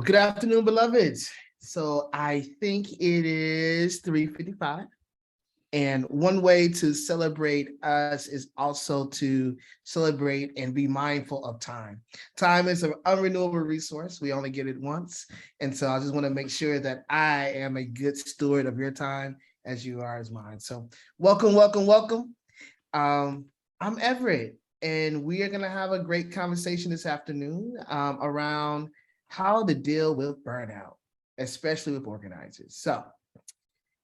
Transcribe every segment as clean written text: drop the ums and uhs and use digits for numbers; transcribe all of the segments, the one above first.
Good afternoon, beloveds. So I think it is 3:55. And one way to celebrate us is also to celebrate and be mindful of time. Time is an unrenewable resource. We only get it once. And so I just want to make sure that I am a good steward of your time as you are as mine. So welcome, welcome, welcome. I'm Everett, and we are going to have a great conversation this afternoon around how to deal with burnout, especially with organizers. So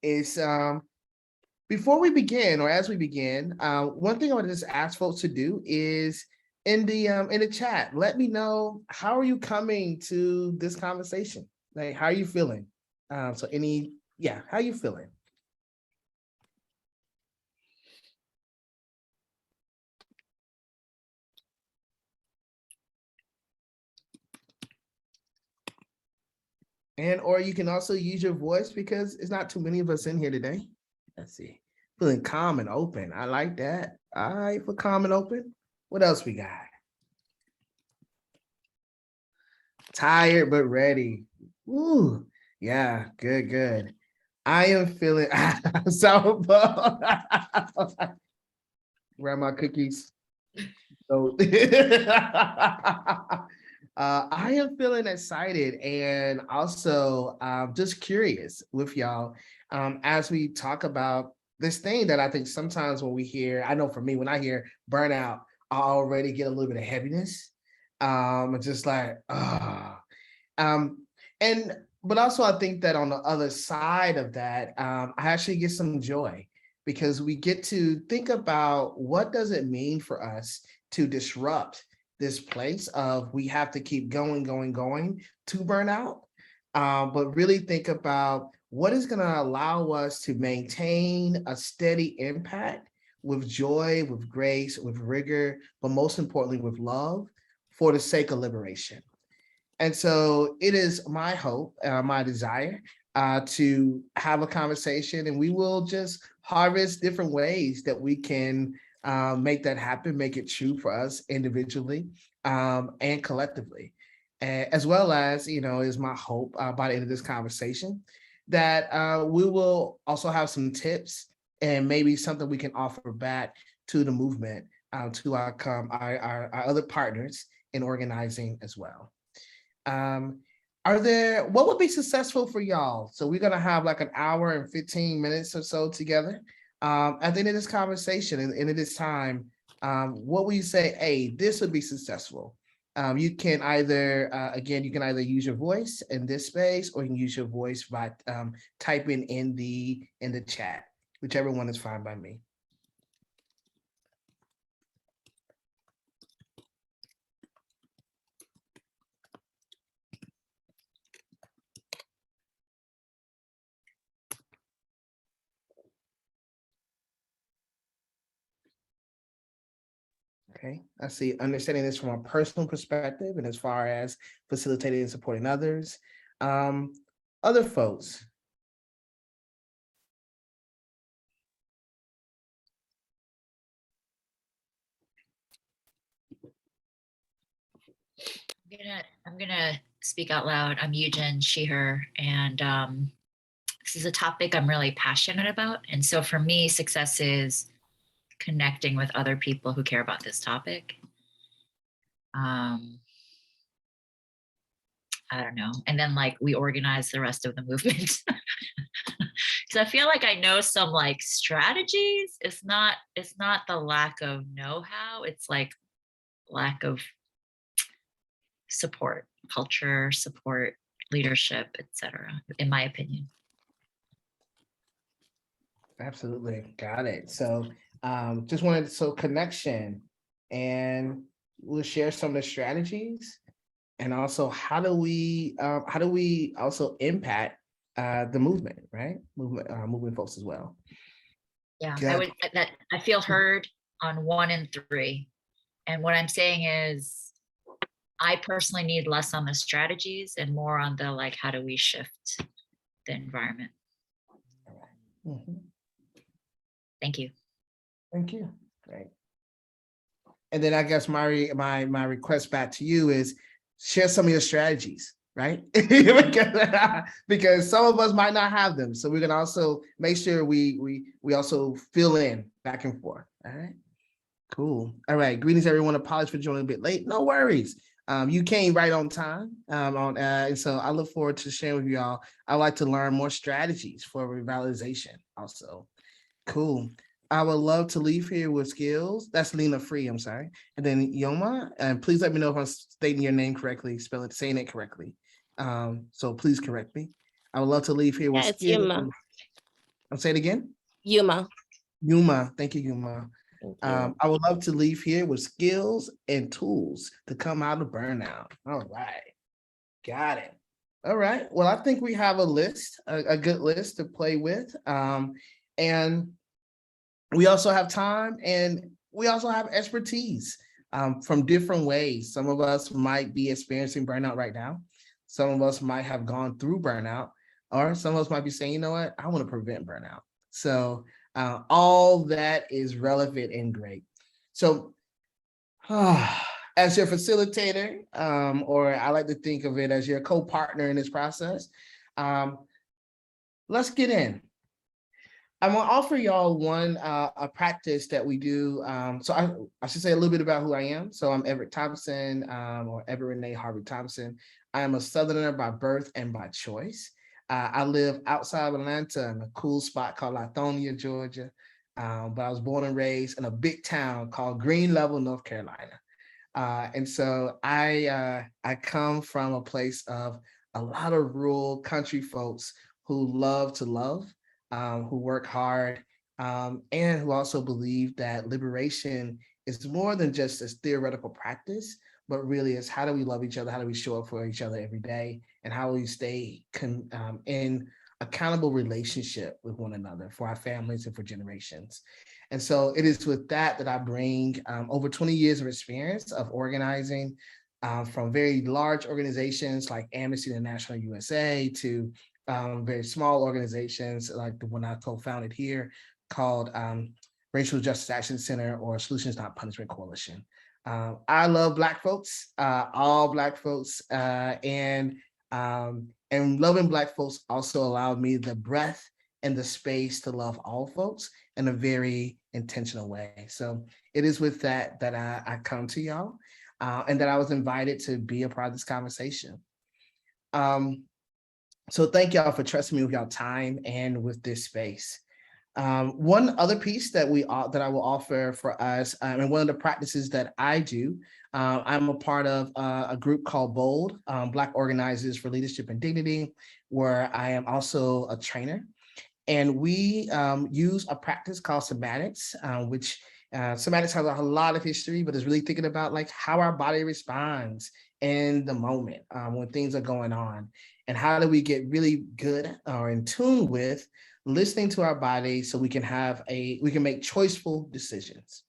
it's before we begin, or as we begin, one thing I want to just ask folks to do is in the chat, let me know, how are you coming to this conversation? Like, how are you feeling? How are you feeling? And or you can also use your voice because it's not too many of us in here today. Let's see. Feeling calm and open. I like that. All right, for calm and open. What else we got? Tired but ready. Ooh, yeah, good, good. I am feeling so grab my cookies. So I am feeling excited and also just curious with y'all as we talk about this thing that I think sometimes when we hear, I know for me, when I hear burnout, I already get a little bit of heaviness. Just like, um, and but also I think that on the other side of that, I actually get some joy because we get to think about what does it mean for us to disrupt this place of we have to keep going, going, going to burnout, but really think about what is going to allow us to maintain a steady impact with joy, with grace, with rigor, but most importantly, with love for the sake of liberation. And so it is my hope, my desire to have a conversation, and we will just harvest different ways that we can make that happen, make it true for us individually and collectively. As well as, is my hope by the end of this conversation that we will also have some tips and maybe something we can offer back to the movement, to our other partners in organizing as well. Um, what would be successful for y'all? So we're gonna have like an hour and 15 minutes or so together. At the end of this conversation and end of this time, what would you say, hey, this would be successful? You can either, again, you can either use your voice in this space or you can use your voice by typing in the chat, whichever one is fine by me. Okay, I see understanding this from a personal perspective and as far as facilitating and supporting others. Other folks. I'm gonna speak out loud. I'm Eugen, she, her, and this is a topic I'm really passionate about. And so for me, success is connecting with other people who care about this topic. I don't know. And then like we organize the rest of the movement. So I feel like I know some like strategies. It's not the lack of know-how, it's like lack of support, culture, support, leadership, etc., in my opinion. Absolutely. Got it. So just wanted connection, and we'll share some of the strategies and also how do we also impact the movement, right? Movement folks as well. Yeah, I feel heard on 1 and 3. And what I'm saying is I personally need less on the strategies and more on the like, how do we shift the environment? Mm-hmm. Thank you. Thank you. Great. And then I guess my request back to you is share some of your strategies. right? Because some of us might not have them. So we're gonna also make sure we also fill in back and forth. All right. Cool. All right. Greetings, everyone. Apologies for joining a bit late. No worries. You came right on time. And so I look forward to sharing with y'all. I like to learn more strategies for revitalization. Also, cool. I would love to leave here with skills. That's Lena Free. I'm sorry. And then Yoma. And please let me know if I'm stating your name correctly, saying it correctly. So please correct me. I would love to leave here with skills. Yuma. I'll say it again. Yuma. Yuma. Thank you, Yuma. I would love to leave here with skills and tools to come out of burnout. All right. Got it. All right. Well, I think we have a list, a good list to play with. And we also have time and we also have expertise from different ways. Some of us might be experiencing burnout right now. Some of us might have gone through burnout, or some of us might be saying, you know what, I want to prevent burnout. So all that is relevant and great. So as your facilitator, or I like to think of it as your co-partner in this process, let's get in. I'm gonna offer y'all one a practice that we do. So I should say a little bit about who I am. So I'm Everett Thompson, or Everett Renee Harvey Thompson. I am a Southerner by birth and by choice. I live outside of Atlanta in a cool spot called Lithonia, Georgia. But I was born and raised in a big town called Green Level, North Carolina. And so I come from a place of a lot of rural country folks who love to love, who work hard, and who also believe that liberation is more than just a theoretical practice, but really is how do we love each other? How do we show up for each other every day? And how do we stay in accountable relationship with one another for our families and for generations? And so it is with that that I bring over 20 years of experience of organizing from very large organizations like Amnesty International USA to very small organizations like the one I co-founded here called Racial Justice Action Center or Solutions Not Punishment Coalition. I love Black folks, all Black folks, and loving Black folks also allowed me the breadth and the space to love all folks in a very intentional way. So it is with that that I come to y'all, and that I was invited to be a part of this conversation. So thank y'all for trusting me with y'all time and with this space. One other piece that I will offer for us, and one of the practices that I do, I'm a part of a group called BOLD, Black Organizers for Leadership and Dignity, where I am also a trainer. And we use a practice called somatics, which somatics has a lot of history, but it's really thinking about like how our body responds in the moment when things are going on. And how do we get really good or in tune with listening to our body so we can make choiceful decisions.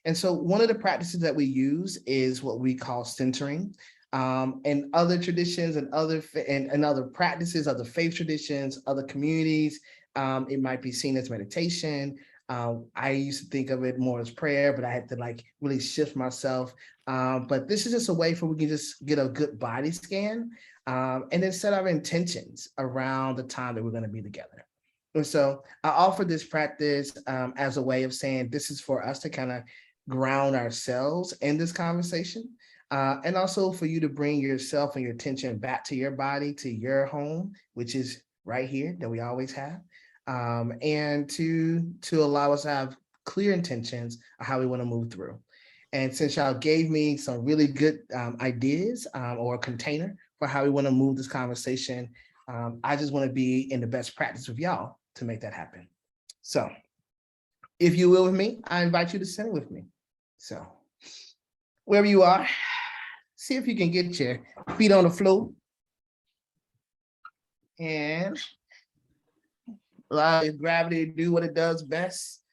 And so one of the practices that we use is what we call centering. And other traditions and other practices, other faith traditions, other communities, it might be seen as meditation. I used to think of it more as prayer, but I had to like really shift myself. But this is just a way for we can just get a good body scan and then set our intentions around the time that we're going to be together. And so I offer this practice as a way of saying this is for us to kind of ground ourselves in this conversation. And also for you to bring yourself and your attention back to your body, to your home, which is right here that we always have. And to allow us to have clear intentions of how we want to move through. And since y'all gave me some really good ideas or a container for how we want to move this conversation, I just want to be in the best practice with y'all to make that happen. So if you will with me, I invite you to center with me. So wherever you are, see if you can get your feet on the floor and allow your gravity to do what it does best.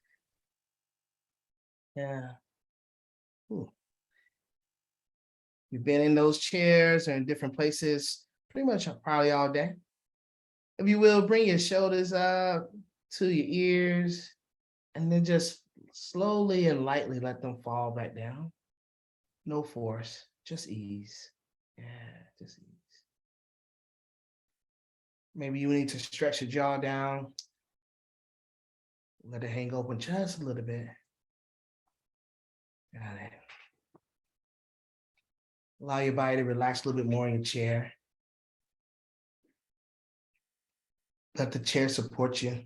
Yeah. Ooh. You've been in those chairs or in different places pretty much probably all day. If you will, bring your shoulders up to your ears and then just slowly and lightly let them fall back down. No force, just ease. Yeah, just ease. Maybe you need to stretch your jaw down. Let it hang open just a little bit. Got it. Allow your body to relax a little bit more in your chair. Let the chair support you.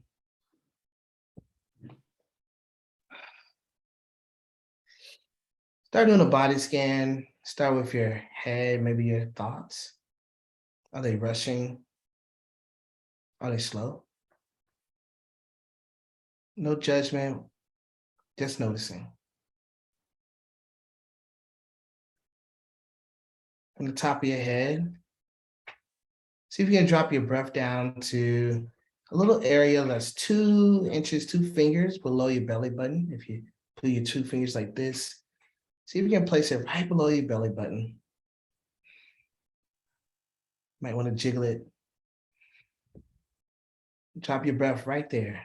Start doing a body scan. Start with your head, maybe your thoughts. Are they rushing? Are they slow? No judgment, just noticing. From the top of your head, see if you can drop your breath down to a little area that's 2 inches, 2 fingers below your belly button. If you put your 2 fingers like this, see if you can place it right below your belly button. Might want to jiggle it. Drop your breath right there.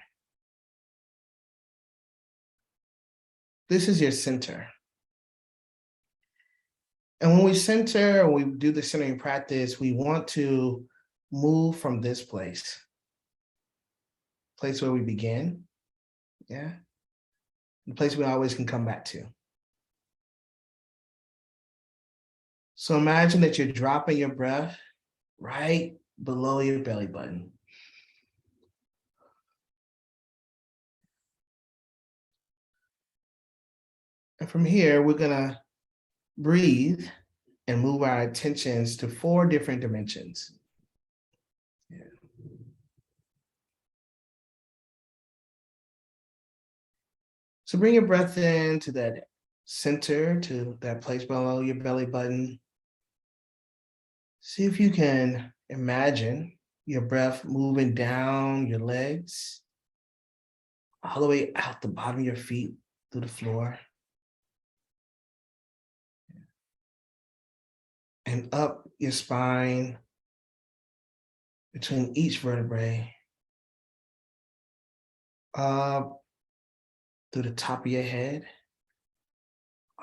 This is your center. And when we center, when we do the centering practice, we want to move from this place where we begin, yeah, the place we always can come back to. So imagine that you're dropping your breath right below your belly button. And from here, we're gonna breathe and move our attentions to 4 different dimensions. Yeah. So bring your breath in to that center, to that place below your belly button. See if you can imagine your breath moving down your legs, all the way out the bottom of your feet through the floor, and up your spine between each vertebrae, up through the top of your head,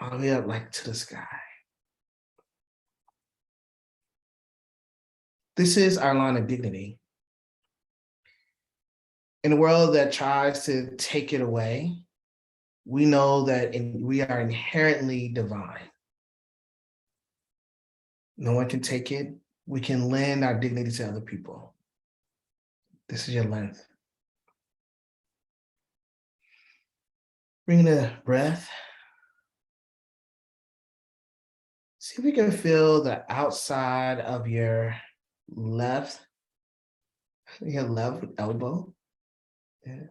all the way up like to the sky. This is our line of dignity. In a world that tries to take it away, we know that we are inherently divine. No one can take it. We can lend our dignity to other people. This is your length. Bring the breath. See if we can feel the outside of your left elbow. Yeah.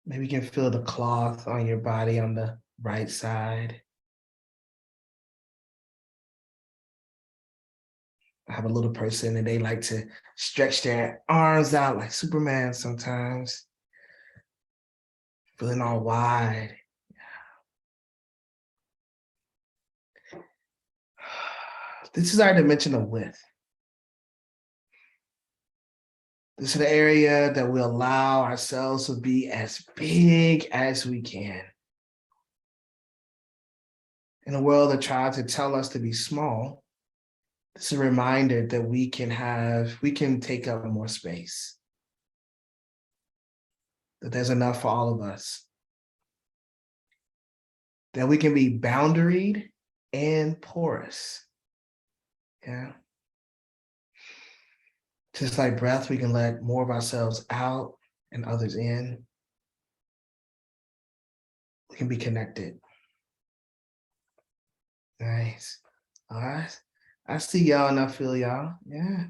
Maybe you can feel the cloth on your body on the right side. I have a little person and they like to stretch their arms out like Superman sometimes, feeling all wide. This is our dimension of width. This is the area that we allow ourselves to be as big as we can. In a world that tries to tell us to be small, this is a reminder that we can take up more space. That there's enough for all of us. That we can be boundaried and porous. Yeah. Just like breath, we can let more of ourselves out and others in. We can be connected. Nice. All right. I see y'all and I feel y'all. Yeah.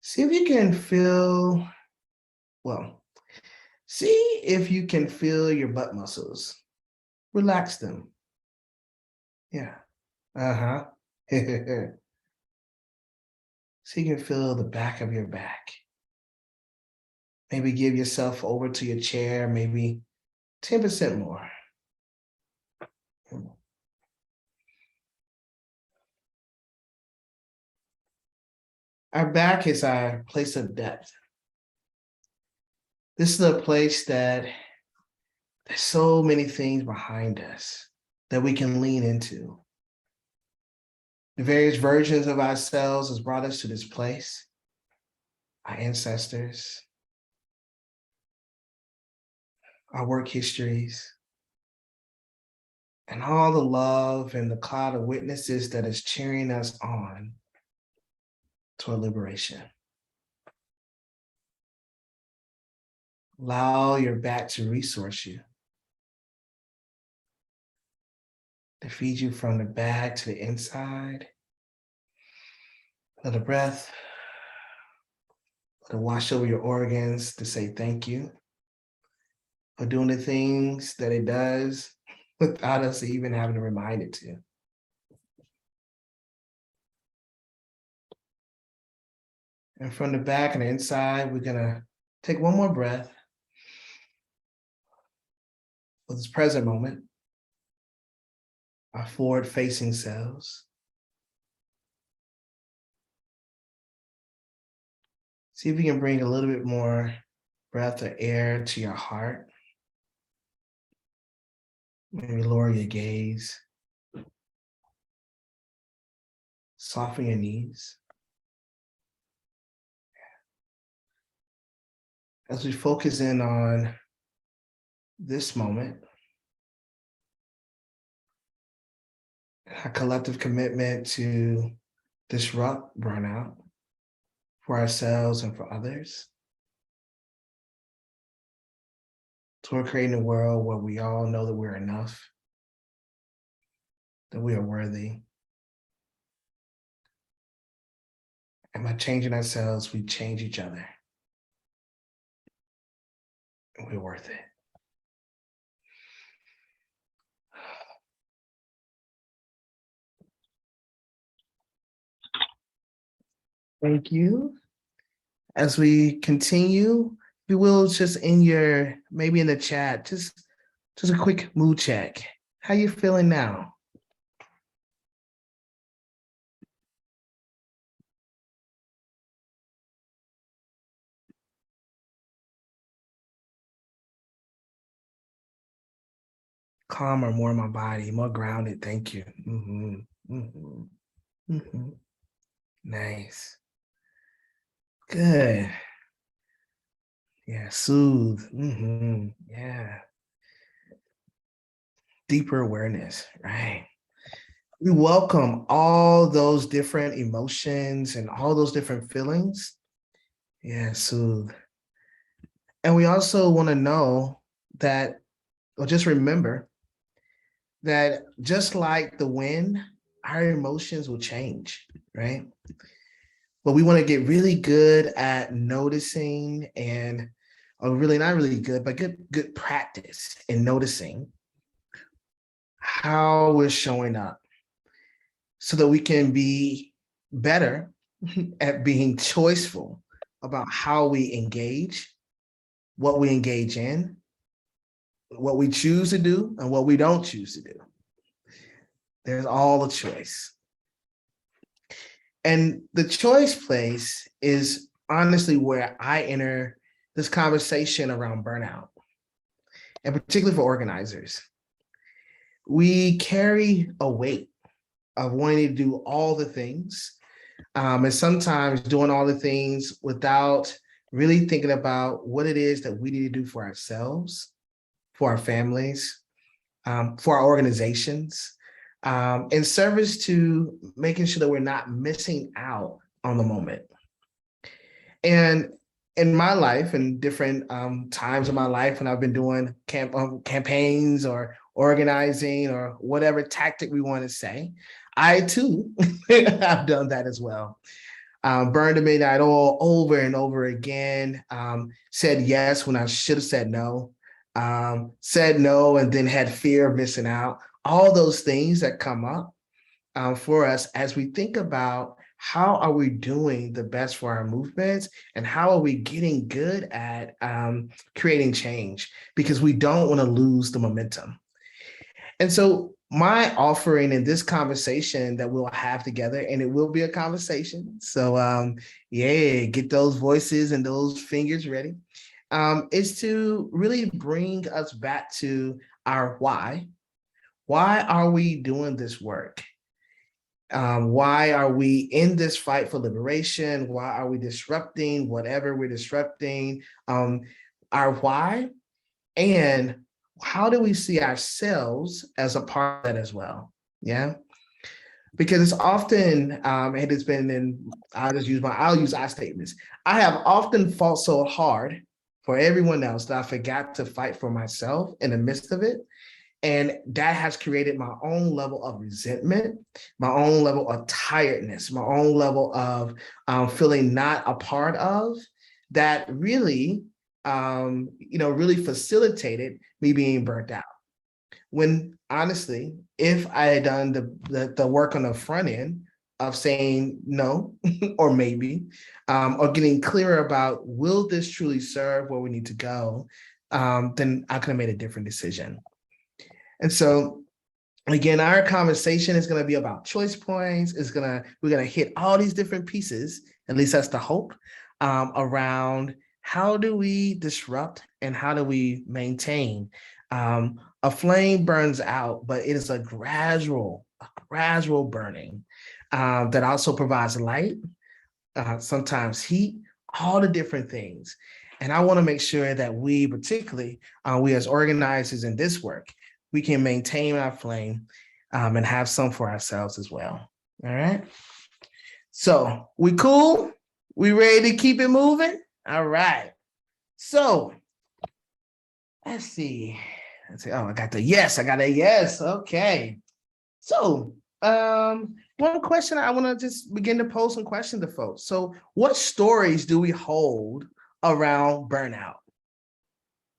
See if you can feel, see if you can feel your butt muscles. Relax them. Yeah. Uh-huh. So you can feel the back of your back. Maybe give yourself over to your chair, maybe 10% more. Our back is our place of depth. This is a place that there's so many things behind us that we can lean into. The various versions of ourselves has brought us to this place. Our ancestors, our work histories, and all the love and the cloud of witnesses that is cheering us on toward liberation. Allow your back to resource you, to feed you from the back to the inside. Let the breath, let it wash over your organs to say thank you for doing the things that it does without us even having to remind it to. And from the back and the inside, we're gonna take one more breath for this present moment, our forward-facing selves. See if we can bring a little bit more breath or air to your heart. Maybe lower your gaze. Soften your knees. As we focus in on this moment, our collective commitment to disrupt burnout for ourselves and for others, toward creating a world where we all know that we're enough, that we are worthy. And by changing ourselves, we change each other. And we're worth it. Thank you. As we continue, we will just maybe in the chat, just a quick mood check. How you feeling now? Calmer, more in my body, more grounded. Thank you. Nice. Good. Yeah, soothe. Yeah. Deeper awareness, right? We welcome all those different emotions and all those different feelings. Yeah, soothe. And we also want to know that, or just remember that just like the wind, our emotions will change, right? But we want to get really good at noticing or really not really good, but good practice in noticing how we're showing up so that we can be better at being choiceful about how we engage, what we engage in, what we choose to do, and what we don't choose to do. There's all a choice. And the choice place is honestly where I enter this conversation around burnout, and particularly for organizers. We carry a weight of wanting to do all the things, and sometimes doing all the things without really thinking about what it is that we need to do for ourselves, for our families, for our organizations, in service to making sure that we're not missing out on the moment. And in my life and different times of my life when I've been doing campaigns or organizing or whatever tactic we want to say, I too have done that as well. Burned the midnight oil over and over again, said yes when I should have said no, said no and then had fear of missing out. All those things that come up for us as we think about how are we doing the best for our movements and how are we getting good at creating change, because we don't want to lose the momentum. And so my offering in this conversation that we'll have together, and it will be a conversation. So yeah, get those voices and those fingers ready, is to really bring us back to our why. Why are we doing this work? Why are we in this fight for liberation? Why are we disrupting whatever we're disrupting? Our why, and how do we see ourselves as a part of that as well? Yeah, because it's often, it has been in, I'll use I statements. I have often fought so hard for everyone else that I forgot to fight for myself in the midst of it. And that has created my own level of resentment, my own level of tiredness, my own level of feeling not a part of, that really, really facilitated me being burnt out. When honestly, if I had done the work on the front end of saying no or maybe, or getting clearer about, will this truly serve where we need to go, then I could have made a different decision. And so again, our conversation is going to be about choice points. We're going to hit all these different pieces, at least that's the hope, around how do we disrupt and how do we maintain. A flame burns out, but it is a gradual burning, that also provides light, sometimes heat, all the different things. And I want to make sure that we, particularly we as organizers in this work, we can maintain our flame, and have some for ourselves as well. All right. So we cool? We ready to keep it moving? All right. So let's see. Oh, I got a yes. Okay. So one question, I want to just begin to pose some questions to folks. So what stories do we hold around burnout?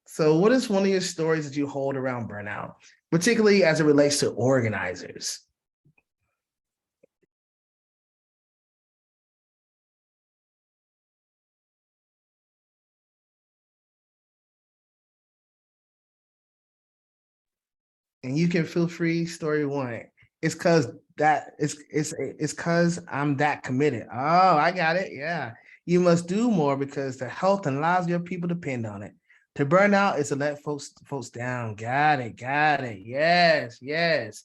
So what is one of your stories that you hold around burnout, particularly as it relates to organizers? And you can feel free, story one. It's because it's because I'm that committed. Oh, I got it. Yeah. You must do more because the health and lives of your people depend on it. To burn out is to let folks down. Got it. Yes, yes.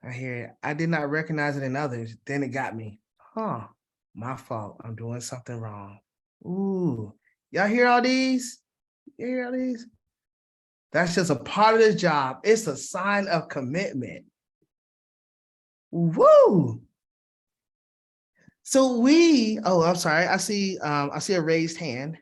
I hear it. I did not recognize it in others. Then it got me. Huh. My fault. I'm doing something wrong. Ooh. Y'all hear all these? You hear all these? That's just a part of the job. It's a sign of commitment. Woo! So I'm sorry. I see a raised hand.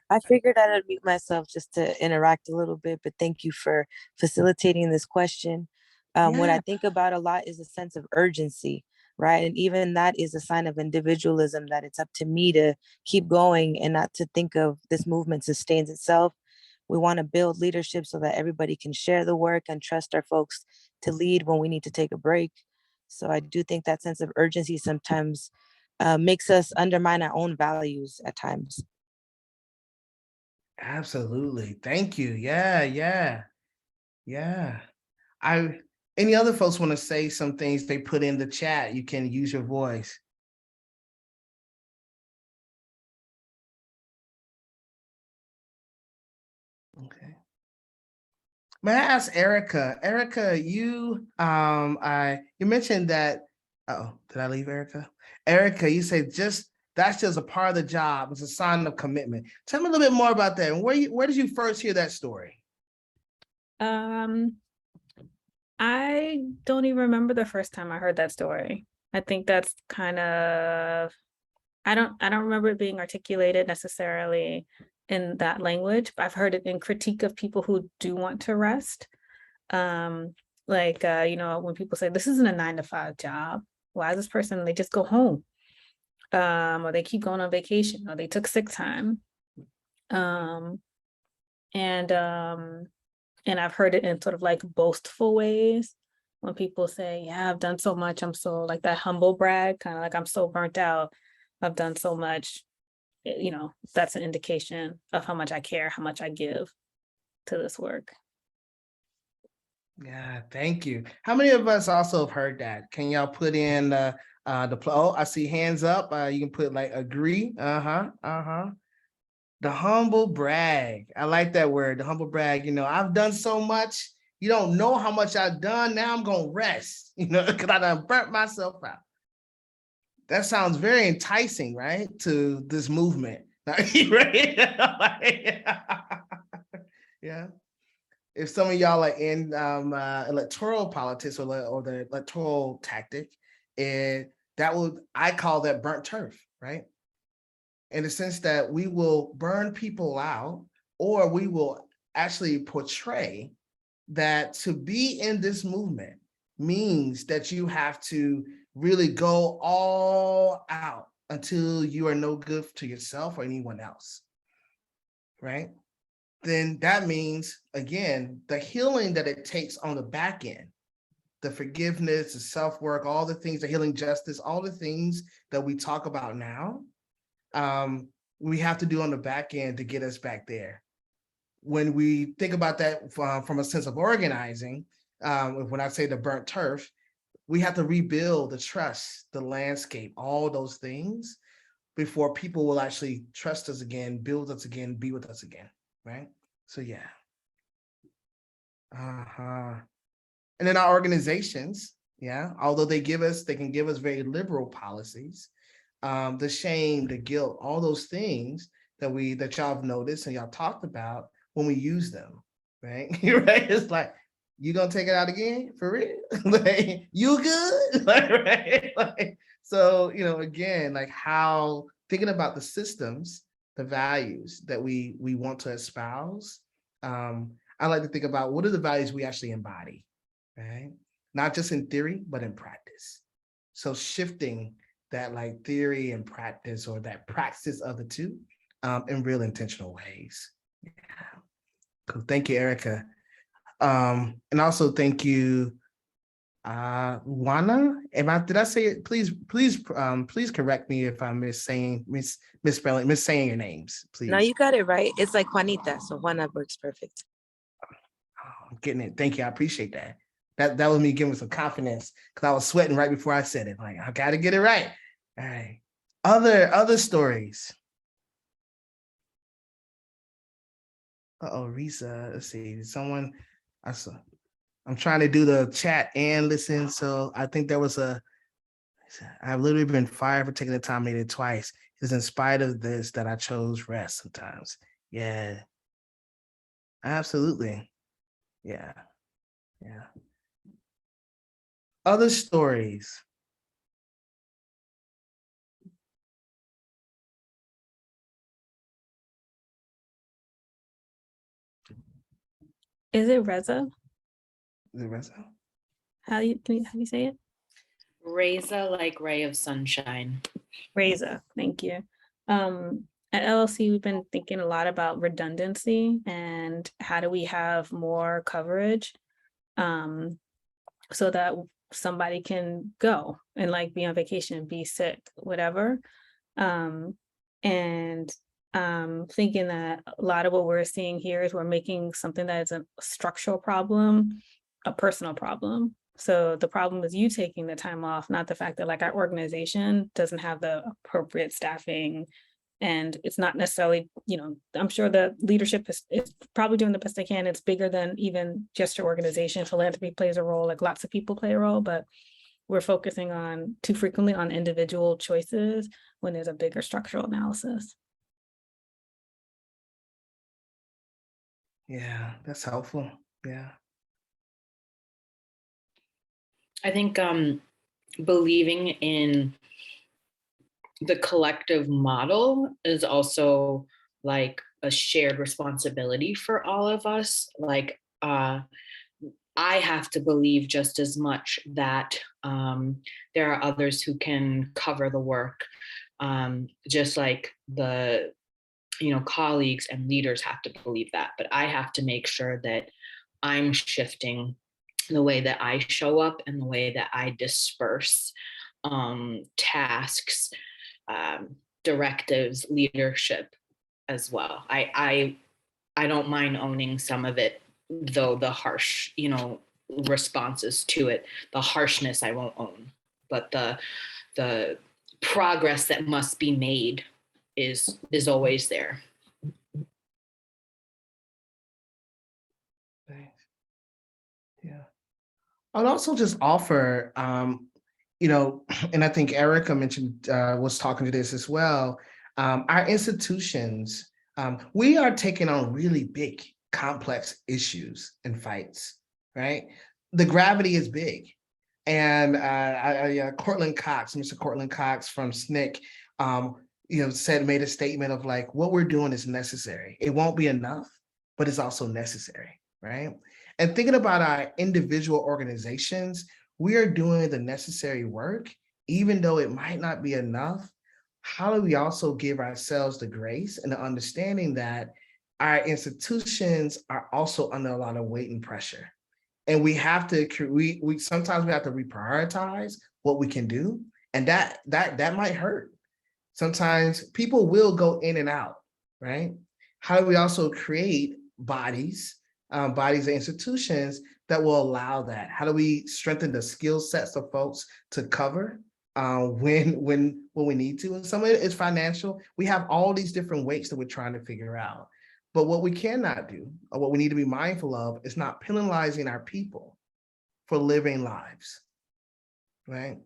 I figured I'd unmute myself just to interact a little bit, but thank you for facilitating this question. What I think about a lot is a sense of urgency, right? And even that is a sign of individualism, that it's up to me to keep going and not to think of this movement sustains itself. We want to build leadership so that everybody can share the work and trust our folks to lead when we need to take a break. So I do think that sense of urgency sometimes makes us undermine our own values at times. Absolutely. Thank you. Yeah. I Any other folks want to say some things they put in the chat, you can use your voice. Okay. May I ask Erica? Erica, you you mentioned that. Oh, did I leave Erica? Erica, you said that's just a part of the job. It's a sign of commitment. Tell me a little bit more about that. And where did you first hear that story? I don't even remember the first time I heard that story. I think that's kind of, I don't remember it being articulated necessarily in that language, but I've heard it in critique of people who do want to rest. When people say this isn't a 9-to-5 job, why is this person, they just go home, or they keep going on vacation, or they took sick time. And I've heard it in sort of like boastful ways when people say, yeah, I've done so much. I'm so, like, that humble brag, kind of like, I'm so burnt out. I've done so much. That's an indication of how much I care, how much I give to this work. Yeah, thank you. How many of us also have heard that? Can y'all put in I see hands up. You can put like agree. The humble brag. I like that word, the humble brag. I've done so much. You don't know how much I've done. Now I'm going to rest, because I done burnt myself out. That sounds very enticing, right? To this movement. Right? Yeah. If some of y'all are in electoral politics or the electoral tactic, I call that burnt turf, right? In the sense that we will burn people out, or we will actually portray that to be in this movement means that you have to really go all out until you are no good to yourself or anyone else, right? Then that means, again, the healing that it takes on the back end, the forgiveness, the self-work, all the things, the healing justice, all the things that we talk about now, we have to do on the back end to get us back there. When we think about that from a sense of organizing, when I say the burnt turf, we have to rebuild the trust, the landscape, all those things before people will actually trust us again, build us again, be with us again, right? So yeah. And then our organizations, yeah, although they can give us very liberal policies, the shame, the guilt, all those things that y'all have noticed and y'all talked about when we use them, right? Right? It's like, you gonna take it out again for real? Like, you good? Like, right? Like, so, again, like how thinking about the systems, the values that we want to espouse. I like to think about what are the values we actually embody, right? Not just in theory, but in practice. So shifting that like theory and practice, or that praxis of the two, in real intentional ways. Yeah. Cool. Thank you, Erica. And also thank you, Juana. Did I say it? Please correct me if I'm misspelling your names, please. No, you got it right. It's like Juanita, so Juana works perfect. Oh, I'm getting it. Thank you. I appreciate that. That was me giving some confidence, because I was sweating right before I said it. Like, I gotta get it right. All right. Other stories. Risa. Let's see. I'm trying to do the chat and listen. So I think I've literally been fired for taking the time needed twice. It's in spite of this that I chose rest sometimes. Yeah. Absolutely. Yeah. Yeah. Other stories. Is it Reza? Is it Reza? How do you say it? Reza, like ray of sunshine. Reza, thank you. At LLC, we've been thinking a lot about redundancy and how do we have more coverage, so that somebody can go and like be on vacation, be sick, whatever. And thinking that a lot of what we're seeing here is we're making something that is a structural problem a personal problem. So the problem is you taking the time off, not the fact that like our organization doesn't have the appropriate staffing. And it's not necessarily, I'm sure the leadership is probably doing the best they can. It's bigger than even just your organization. Philanthropy plays a role, like lots of people play a role, but we're focusing on too frequently on individual choices when there's a bigger structural analysis. Yeah, that's helpful. Yeah. I think believing in the collective model is also like a shared responsibility for all of us. Like I have to believe just as much that there are others who can cover the work, just like the colleagues and leaders have to believe that. But I have to make sure that I'm shifting the way that I show up and the way that I disperse tasks, directives, leadership as well. I don't mind owning some of it, though the harsh, responses to it, the harshness I won't own, but the progress that must be made is always there. Thanks. I would also just offer, you know, and I think Erica mentioned, was talking to this as well. Our institutions, we are taking on really big, complex issues and fights, right? The gravity is big. And Cortland Cox, Mr. Cortland Cox from SNCC, you know, made a statement of like, what we're doing is necessary. It won't be enough, but it's also necessary, right? And thinking about our individual organizations, we are doing the necessary work, even though it might not be enough. How do we also give ourselves the grace and the understanding that our institutions are also under a lot of weight and pressure? And we have to, we sometimes we have to reprioritize what we can do. And that might hurt. Sometimes people will go in and out, right? How do we also create bodies, bodies and institutions that will allow that? How do we strengthen the skill sets of folks to cover when we need to? And some of it is financial. We have all these different weights that we're trying to figure out. But what we cannot do, or what we need to be mindful of, is not penalizing our people for living lives, right?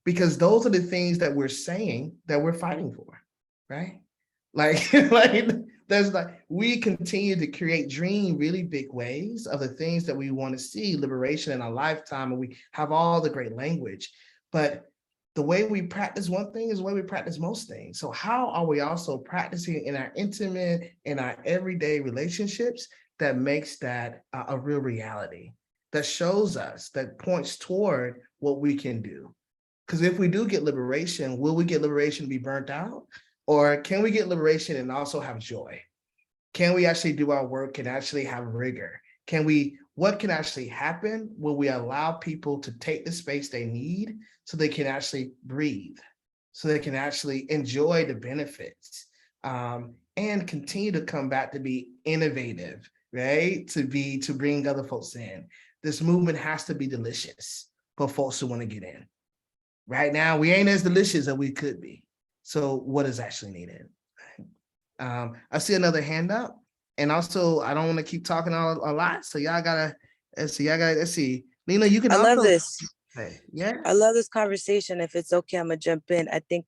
Because those are the things that we're saying that we're fighting for, right? Like, like there's like, we continue to dream really big ways of the things that we want to see, liberation in our lifetime, and we have all the great language. But the way we practice one thing is the way we practice most things. So how are we also practicing in our intimate, in our everyday relationships that makes that a real reality, that shows us, that points toward what we can do? Because if we do get liberation, will we get liberation to be burnt out? Or can we get liberation and also have joy? Can we actually do our work and actually have rigor? What can actually happen when we allow people to take the space they need so they can actually breathe, so they can actually enjoy the benefits, and continue to come back to be innovative, right? To bring other folks in. This movement has to be delicious for folks who want to get in. Right now, we ain't as delicious as we could be. So what is actually needed? I see another hand up. And also, I don't want to keep talking a lot. So y'all gotta, let's see. Lena, you can I also. love this. Yeah. I love this conversation. If it's okay, I'm gonna jump in. I think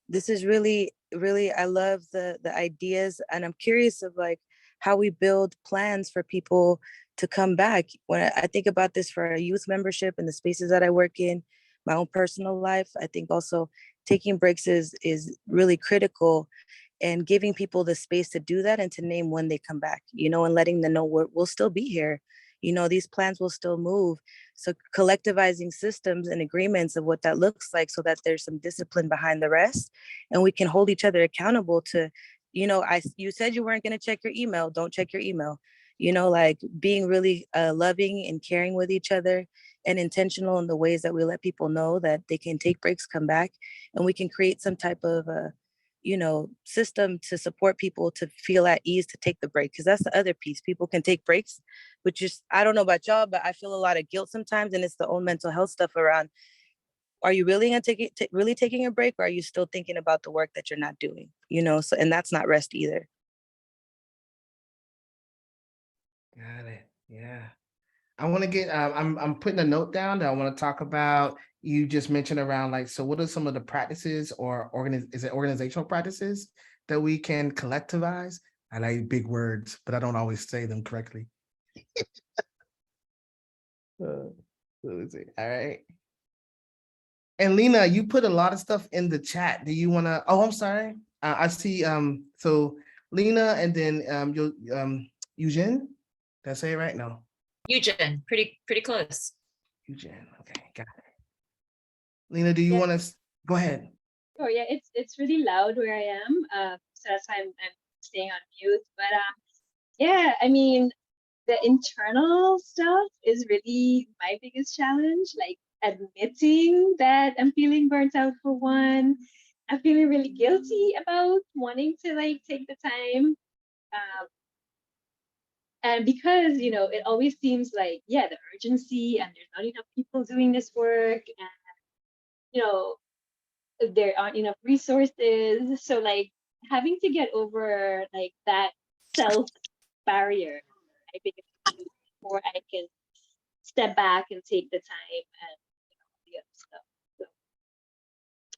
this is really, really, I love the ideas, and I'm curious of like how we build plans for people to come back. When I think about this for a youth membership and the spaces that I work in, my own personal life, I think also taking breaks is really critical, and giving people the space to do that and to name when they come back, you know, and letting them know we'll still be here. You know, these plans will still move. So collectivizing systems and agreements of what that looks like, so that there's some discipline behind the rest, and we can hold each other accountable to, you know, you said you weren't going to check your email, don't check your email. You know, like being really loving and caring with each other, and intentional in the ways that we let people know that they can take breaks, come back, and we can create some type of you know, system to support people to feel at ease to take the break. Because that's the other piece. People can take breaks, but just, I don't know about y'all, but I feel a lot of guilt sometimes, and it's the own mental health stuff around, are you really gonna take it, really taking a break, or are you still thinking about the work that you're not doing? You know, so, and that's not rest either. Got it. Yeah. I want to get, I'm putting a note down that I want to talk about. You just mentioned around like, so what are some of the practices or is it organizational practices that we can collectivize? I like big words, but I don't always say them correctly. Let me see. All right. And Lena, you put a lot of stuff in the chat. Do you want to, oh, I'm sorry. I see, so Lena and then Eugene, did I say it right? No. Eugene, pretty close. Eugene, okay, got it. Lena, do you want to go ahead? Oh yeah, it's really loud where I am, so that's why I'm staying on mute. But yeah, I mean, the internal stuff is really my biggest challenge. Like admitting that I'm feeling burnt out for one. I'm feeling really guilty about wanting to like take the time. And because, you know, it always seems like, yeah, the urgency and there's not enough people doing this work, and, you know, there aren't enough resources. So like having to get over like that self barrier, I think, before I can step back and take the time and the other stuff. So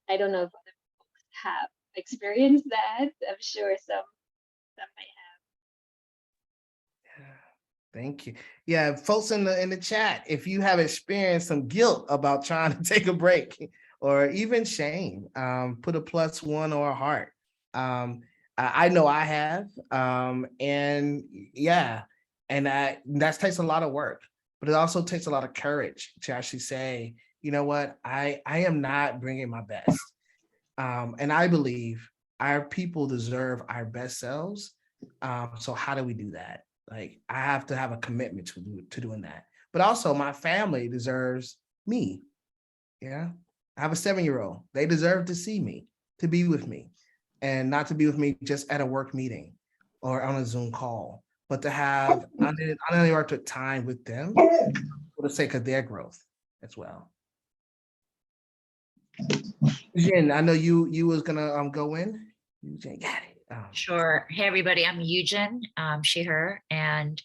I don't know if other folks have experienced that. I'm sure some might have. Thank you. Yeah, folks in the chat, if you have experienced some guilt about trying to take a break or even shame, put a +1 or a heart. I know I have, and yeah, and that takes a lot of work, but it also takes a lot of courage to actually say, you know what, I am not bringing my best, and I believe our people deserve our best selves. So how do we do that? Like, I have to have a commitment to doing that. But also my family deserves me. Yeah. I have a 7-year-old. They deserve to see me, to be with me, and not to be with me just at a work meeting or on a Zoom call, but to have uninterrupted time with them for the sake of their growth as well. Jen, I know you was gonna go in. Jen, got it. Sure. Hey, everybody, I'm Eugen, she, her, and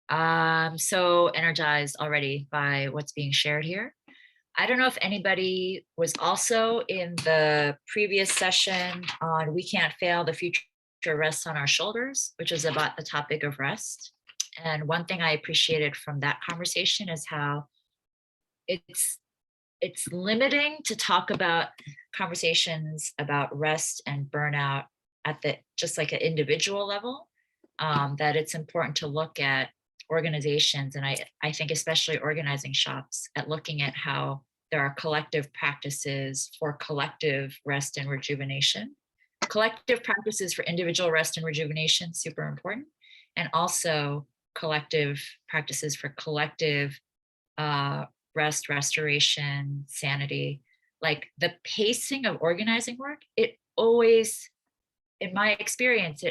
I'm so energized already by what's being shared here. I don't know if anybody was also in the previous session on We Can't Fail, the Future Rests on Our Shoulders, which is about the topic of rest. And one thing I appreciated from that conversation is how it's limiting to talk about conversations about rest and burnout at the just like an individual level, that it's important to look at organizations, and I think especially organizing shops, at looking at how there are collective practices for collective rest and rejuvenation. Collective practices for individual rest and rejuvenation, super important, and also collective practices for collective rest, restoration, sanity. Like the pacing of organizing work, it always, in my experience,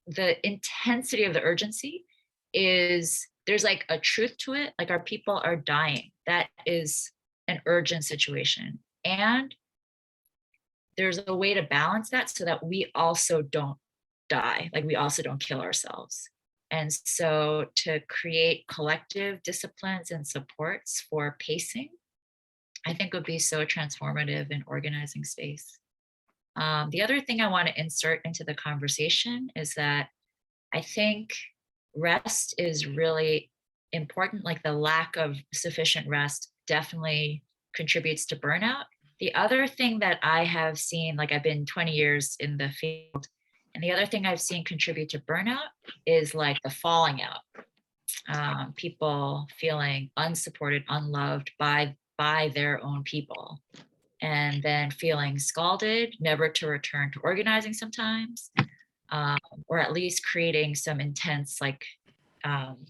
the intensity of the urgency is, there's like a truth to it. Like our people are dying. That is an urgent situation. And there's a way to balance that so that we also don't die. Like we also don't kill ourselves. And so to create collective disciplines and supports for pacing, I think would be so transformative in organizing space. The other thing I want to insert into the conversation is that I think rest is really important. Like the lack of sufficient rest definitely contributes to burnout. The other thing that I have seen, like I've been 20 years in the field, and the other thing I've seen contribute to burnout is like the falling out. People feeling unsupported, unloved by their own people, and then feeling scalded, never to return to organizing sometimes, or at least creating some intense like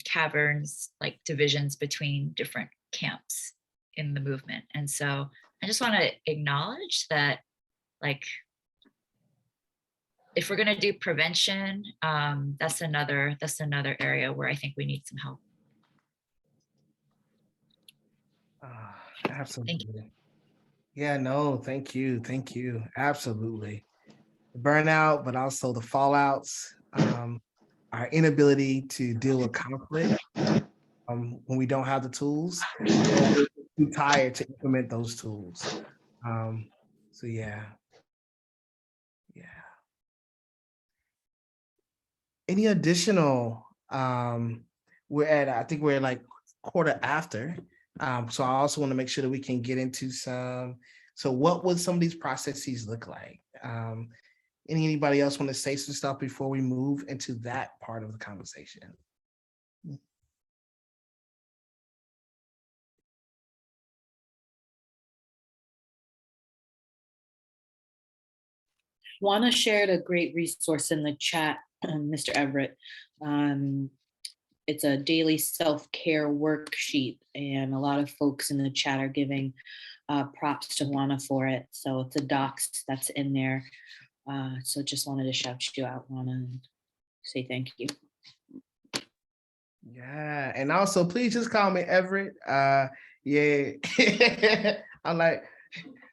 caverns, like divisions between different camps in the movement. And so I just want to acknowledge that, like, if we're going to do prevention, that's another area where I think we need some help. Absolutely. Yeah, no, thank you. Absolutely. Burnout, but also the fallouts, our inability to deal with conflict when we don't have the tools, we're too tired to implement those tools. So yeah. Any additional, I think we're like quarter after. So I also want to make sure that we can get into so what would some of these processes look like? Anybody else want to say some stuff before we move into that part of the conversation? Juana shared a great resource in the chat, Mr. Everett. It's a daily self-care worksheet, and a lot of folks in the chat are giving props to Juana for it. So it's a docs that's in there. So just wanted to shout you out, Juana, and say thank you. Yeah, and also please just call me Everett. Yeah, I'm like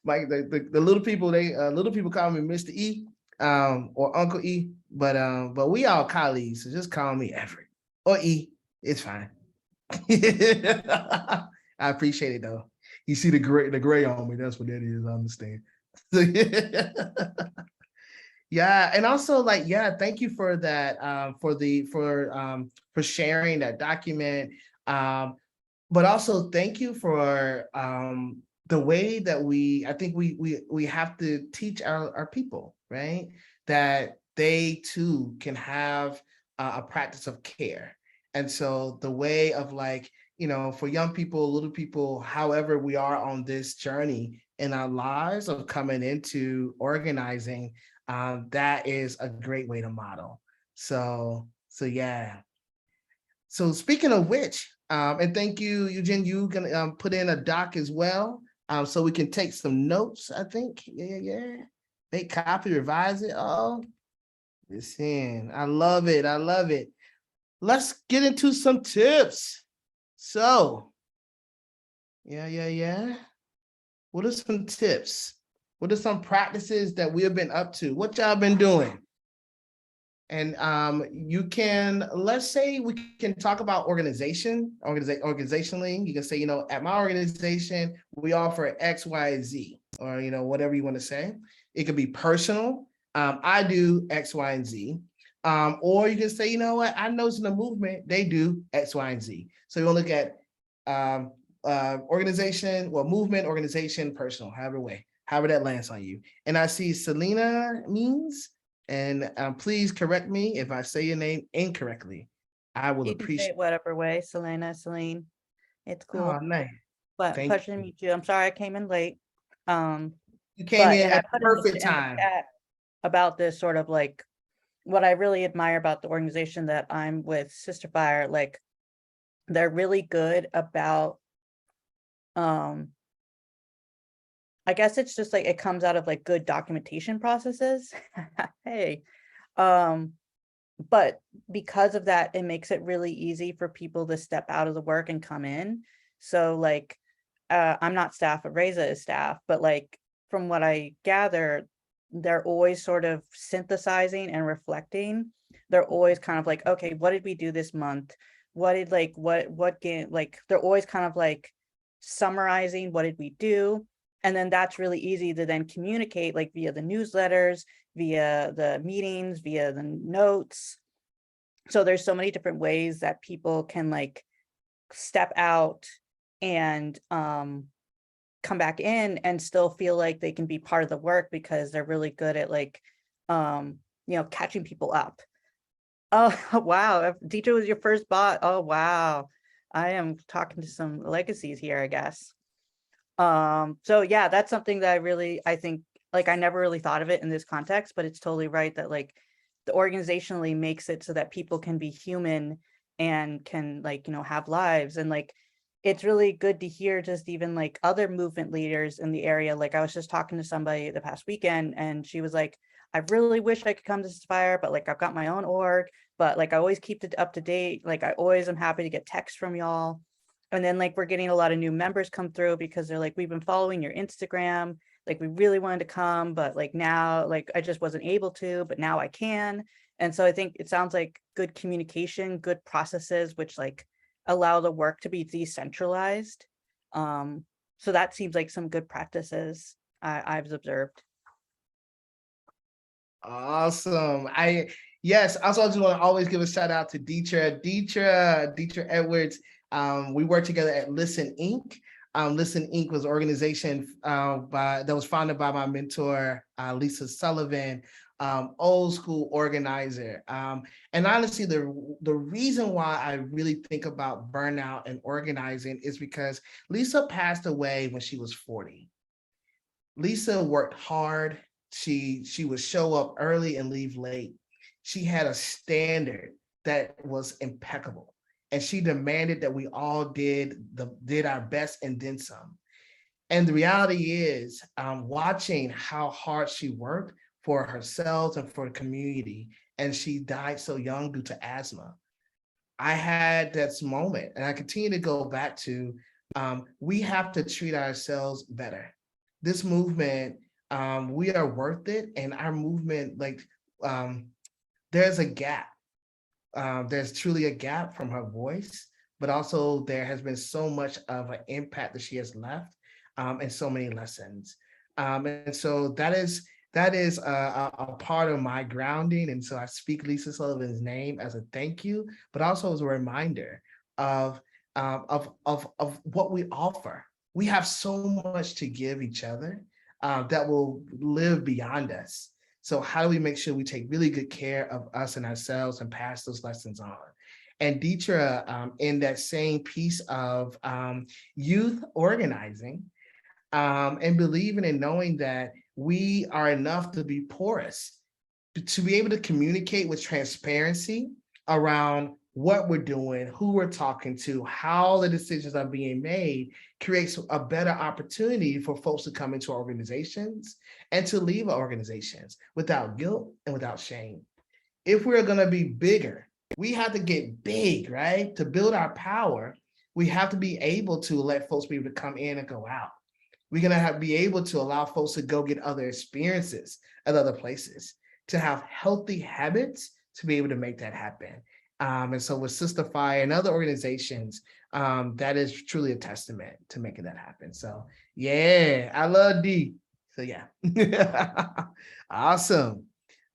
the little people. Little people call me Mr. E, or Uncle E, but we all colleagues, so just call me Everett or E. It's fine. I appreciate it though. You see the gray on me. That's what that is. I understand. Yeah, and also like, yeah, thank you for that, for sharing that document. But also thank you for the way that I think we have to teach our people, right? That they too can have a practice of care. And so the way of like, for young people, little people, however we are on this journey in our lives of coming into organizing, that is a great way to model. So yeah. So speaking of which, and thank you, Eugene, you can put in a doc as well, so we can take some notes, I think. Yeah. Make copy, revise it. Oh, listen, I love it. I love it. Let's get into some tips. So, yeah. What are some tips? What are some practices that we have been up to? What y'all been doing? And you can, let's say we can talk about organizationally. You can say, at my organization, we offer X, Y, Z, or, whatever you want to say. It could be personal. I do X, Y, and Z. Or you can say, you know what, I noticed in the movement, they do X, Y, and Z. So you'll look at organization, movement, organization, personal, however that lands on you. And I see Selena means, and please correct me if I say your name incorrectly. I will You can say appreciate it whatever way, Celine. It's cool. Oh, nice. But Thank pleasure to meet you. I'm sorry I came in late. You came in And I at the put in the perfect time. chat about this sort of like what I really admire about the organization that I'm with, Sister Fire, like they're really good about I guess it's just like it comes out of like good documentation processes. Hey. But because of that, it makes it really easy for people to step out of the work and come in. So like I'm not staff, but Reza is staff, but like from what I gather, they're always sort of synthesizing and reflecting. They're always kind of like, okay, what did we do this month? What did like what game, like they're always kind of like summarizing what did we do, and then that's really easy to then communicate like via the newsletters, via the meetings, via the notes. So there's so many different ways that people can like step out and come back in and still feel like they can be part of the work because they're really good at like catching people up. Oh wow, if Deidre was your first bot, oh wow, I am talking to some legacies here, I guess. So yeah, that's something that I think like I never really thought of it in this context, but it's totally right that like the organizationally makes it so that people can be human and can like have lives. And like it's really good to hear just even like other movement leaders in the area. Like I was just talking to somebody the past weekend and she was like, I really wish I could come to Spire, but like I've got my own org, but like I always keep it up to date. Like I always am happy to get texts from y'all. And then like we're getting a lot of new members come through because they're like, we've been following your Instagram. Like we really wanted to come, but like now, like I just wasn't able to, but now I can. And so I think it sounds like good communication, good processes, which like allow the work to be decentralized. So that seems like some good practices I've observed. Awesome. Yes, also I just want to always give a shout out to Deidre Edwards. We worked together at Listen Inc. Listen Inc. was an organization that was founded by my mentor, Lisa Sullivan, old school organizer. And honestly, the reason why I really think about burnout and organizing is because Lisa passed away when she was 40. Lisa worked hard. She would show up early and leave late. She had a standard that was impeccable. And she demanded that we all did our best and then some. And the reality is, watching how hard she worked for herself and for the community, and she died so young due to asthma. I had this moment, and I continue to go back to, we have to treat ourselves better. This movement, we are worth it, and our movement, like, there's a gap. There's truly a gap from her voice, but also there has been so much of an impact that she has left, and so many lessons. And so that is a part of my grounding. And so I speak Lisa Sullivan's name as a thank you, but also as a reminder of of what we offer. We have so much to give each other, that will live beyond us. So how do we make sure we take really good care of us and ourselves and pass those lessons on? And Deetra, in that same piece of youth organizing, and believing and knowing that we are enough to be porous, to be able to communicate with transparency around what we're doing, who we're talking to, how the decisions are being made, creates a better opportunity for folks to come into organizations and to leave organizations without guilt and without shame. If we're going to be bigger, we have to get big, right? To build our power, we have to be able to let folks be able to come in and go out. We're going to have be able to allow folks to go get other experiences at other places, to have healthy habits to be able to make that happen. And so with Sisterify and other organizations, that is truly a testament to making that happen. So yeah, I love D. So yeah. Awesome.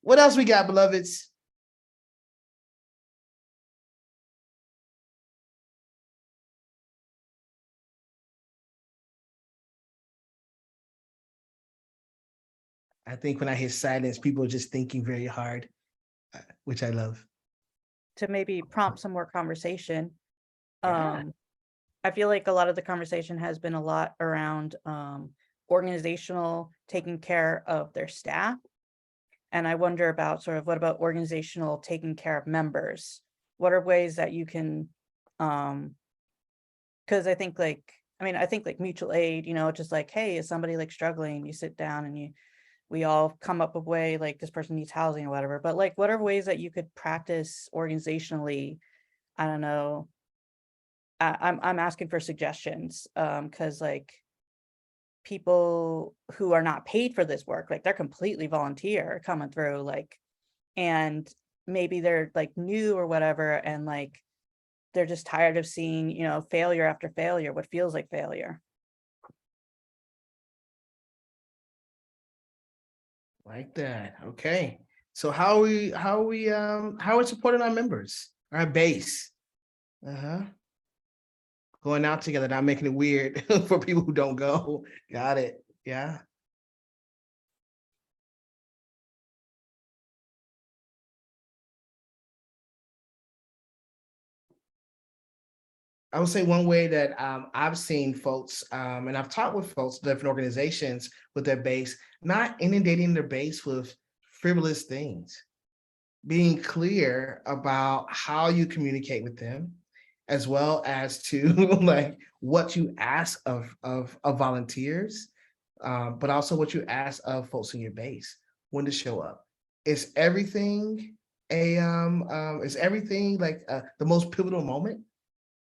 What else we got, beloveds? I think when I hear silence, people are just thinking very hard, which I love. To maybe prompt some more conversation. Yeah. I feel like a lot of the conversation has been a lot around organizational, taking care of their staff. And I wonder about sort of what about organizational taking care of members? What are ways that you can, because I think like mutual aid, just like, hey, is somebody like struggling? You sit down and we all come up with a way, like this person needs housing or whatever, but like, what are ways that you could practice organizationally? I don't know. I'm asking for suggestions, because like people who are not paid for this work, like they're completely volunteer coming through, like, and maybe they're like new or whatever, and like they're just tired of seeing, failure after failure, what feels like failure. Like that. Okay. So how are we supporting our members, our base? Uh-huh. Going out together, not making it weird for people who don't go. Got it. Yeah. I would say one way that I've seen folks, and I've talked with folks, different organizations with their base, not inundating their base with frivolous things, being clear about how you communicate with them, as well as to like what you ask of volunteers, but also what you ask of folks in your base when to show up. Is everything is everything like the most pivotal moment?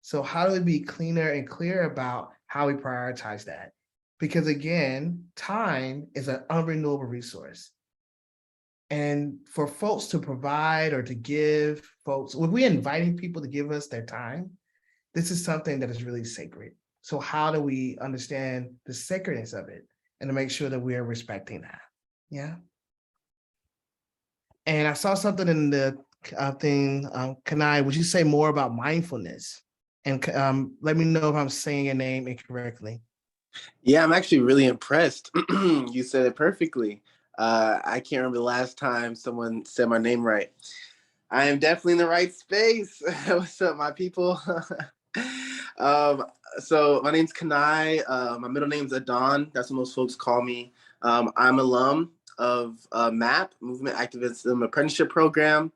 So how do we be cleaner and clear about how we prioritize that? Because again, time is an unrenewable resource. And for folks to provide or to give folks, when we're inviting people to give us their time, this is something that is really sacred. So how do we understand the sacredness of it and to make sure that we are respecting that? Yeah. And I saw something in the thing, Kanai, would you say more about mindfulness? And let me know if I'm saying your name incorrectly. Yeah, I'm actually really impressed. You said it perfectly. I can't remember the last time someone said my name right. I am definitely in the right space. What's up, my people? So my name's Kanai. My middle name's Adon. That's what most folks call me. I'm alum of MAP, Movement Activism Apprenticeship Program,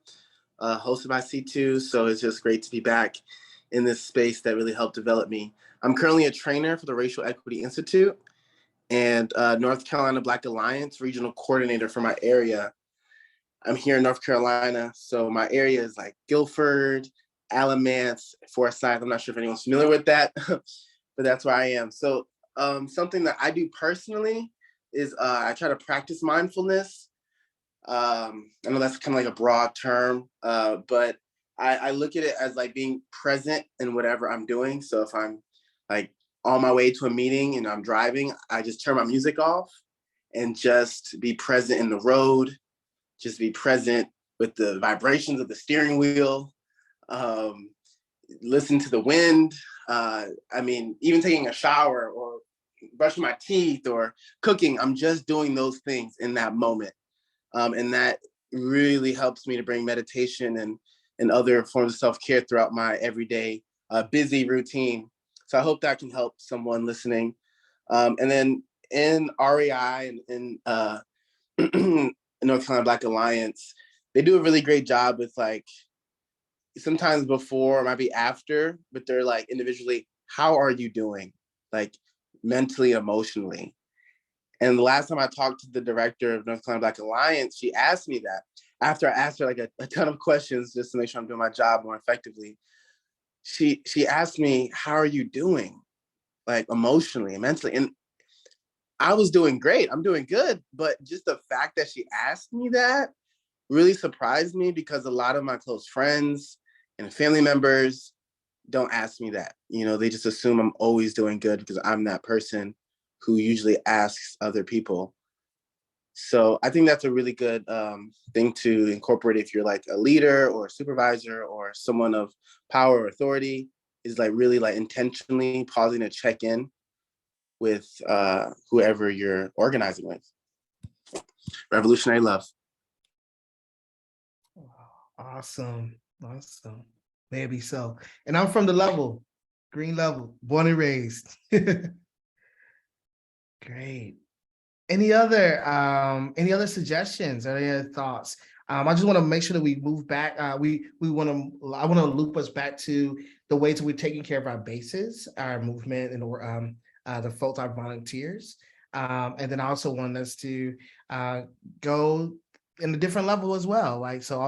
hosted by C2. So it's just great to be back in this space that really helped develop me. I'm currently a trainer for the Racial Equity Institute and North Carolina Black Alliance regional coordinator for my area. I'm here in North Carolina, so my area is like Guilford, Alamance, Forsyth. I'm not sure if anyone's familiar with that, but that's where I am. So something that I do personally is I try to practice mindfulness. I know that's kind of like a broad term, but I look at it as like being present in whatever I'm doing. So if I'm like on my way to a meeting and I'm driving, I just turn my music off and just be present in the road, just be present with the vibrations of the steering wheel, listen to the wind. I mean, even taking a shower or brushing my teeth or cooking, I'm just doing those things in that moment. And that really helps me to bring meditation and other forms of self-care throughout my everyday busy routine. So I hope that can help someone listening. And then in REI and North Carolina Black Alliance, they do a really great job with like, sometimes before, might be after, but they're like individually, how are you doing? Like mentally, emotionally. And the last time I talked to the director of North Carolina Black Alliance, she asked me that after I asked her like a ton of questions just to make sure I'm doing my job more effectively. She asked me, how are you doing? Like emotionally and mentally. And I was doing great. I'm doing good. But just the fact that she asked me that really surprised me, because a lot of my close friends and family members don't ask me that. You know, they just assume I'm always doing good because I'm that person who usually asks other people. So I think that's a really good thing to incorporate if you're like a leader or a supervisor or someone of power or authority, is like really like intentionally pausing to check in with whoever you're organizing with. Revolutionary love. Awesome. Awesome. Maybe so. And I'm from the level, green level, born and raised. Great. Any other suggestions or any other thoughts? I just want to make sure that we move back. I want to loop us back to the ways that we're taking care of our bases, our movement, and the folks, our volunteers. And then I also want us to go in a different level as well. Like so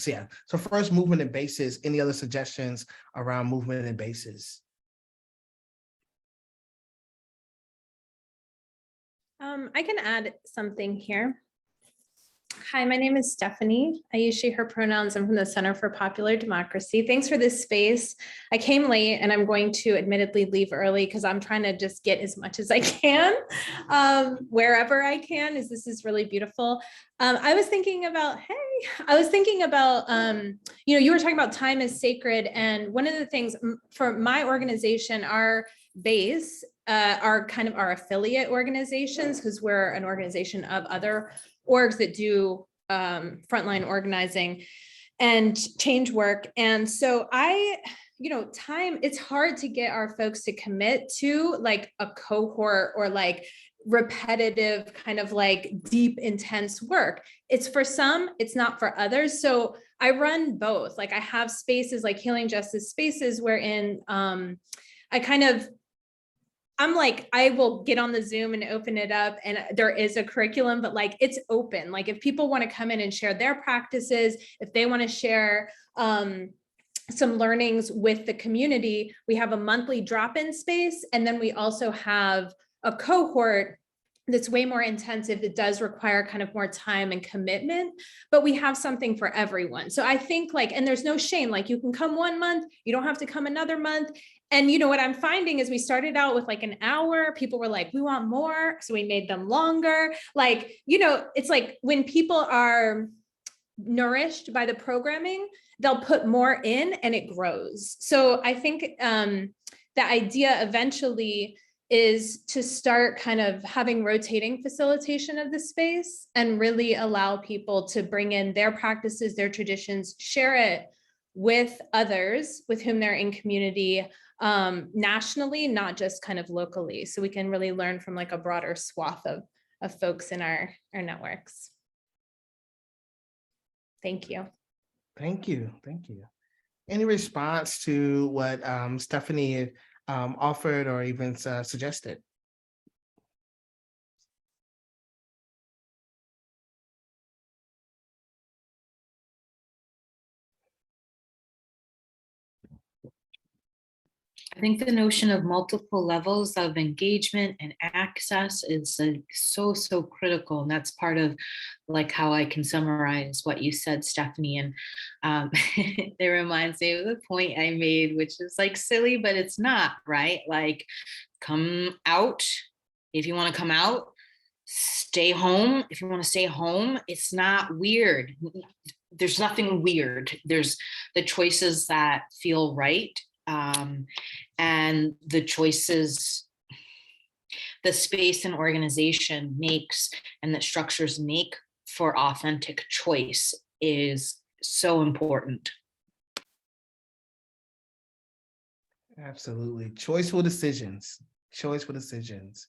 yeah. So first, movement and bases. Any other suggestions around movement and bases? I can add something here. Hi, my name is Stephanie. I use she, her pronouns. I'm from the Center for Popular Democracy. Thanks for this space. I came late and I'm going to admittedly leave early because I'm trying to just get as much as I can wherever I can, as this is really beautiful. I was thinking about, you were talking about time is sacred. And one of the things for my organization, our base are kind of our affiliate organizations, because we're an organization of other orgs that do frontline organizing and change work. And so time, it's hard to get our folks to commit to like a cohort or like repetitive kind of like deep, intense work. It's for some, it's not for others. So I run both. Like I have spaces like healing justice spaces wherein I'm like, I will get on the Zoom and open it up and there is a curriculum, but like it's open. Like if people want to come in and share their practices, if they want to share some learnings with the community, we have a monthly drop-in space. And then we also have a cohort that's way more intensive. That does require kind of more time and commitment, but we have something for everyone. So I think like, and there's no shame, like you can come 1 month, you don't have to come another month. And what I'm finding is we started out with like an hour, people were like, we want more. So we made them longer. Like, it's like when people are nourished by the programming, they'll put more in and it grows. So I think the idea eventually is to start kind of having rotating facilitation of the space and really allow people to bring in their practices, their traditions, share it with others with whom they're in community nationally, not just kind of locally. So we can really learn from like a broader swath of folks in our networks. Thank you. Thank you. Thank you. Any response to what Stephanie offered or even suggested? I think the notion of multiple levels of engagement and access is so critical. And that's part of like how I can summarize what you said, Stephanie. And it reminds me of the point I made, which is like silly, but it's not, right? Like, come out if you want to come out, stay home if you want to stay home. It's not weird. There's nothing weird. There's the choices that feel right. And the choices the space and organization makes and that structures make for authentic choice is so important. Absolutely. Choiceful decisions. Choiceful decisions.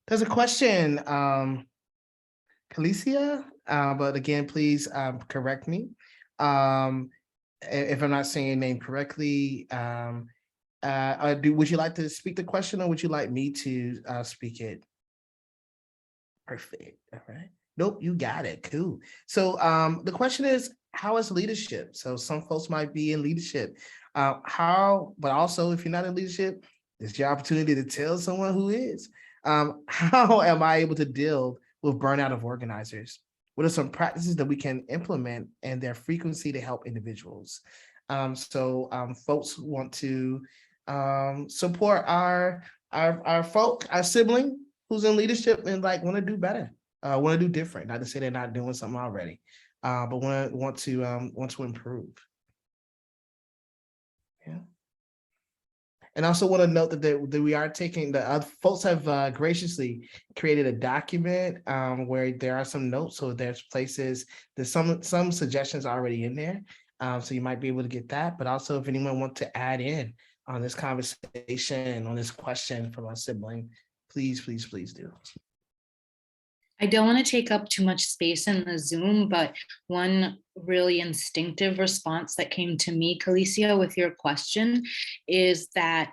There's a question, Calicia, but again, please correct me if I'm not saying your name correctly. Would you like to speak the question, or would you like me to speak it? Perfect. All right. Nope, you got it. Cool. So the question is, how is leadership? So some folks might be in leadership. But also if you're not in leadership, it's your opportunity to tell someone who is. How am I able to deal with burnout of organizers? What are some practices that we can implement and their frequency to help individuals? Folks want to support our sibling who's in leadership and like want to do better, want to do different. Not to say they're not doing something already, but want to improve. Yeah. And also want to note that we are taking the folks have graciously created a document where there are some notes. So there's some suggestions already in there. So you might be able to get that. But also if anyone wants to add in on this conversation, on this question from our sibling, please do. I don't want to take up too much space in the Zoom, but one really instinctive response that came to me, Calicia, with your question is that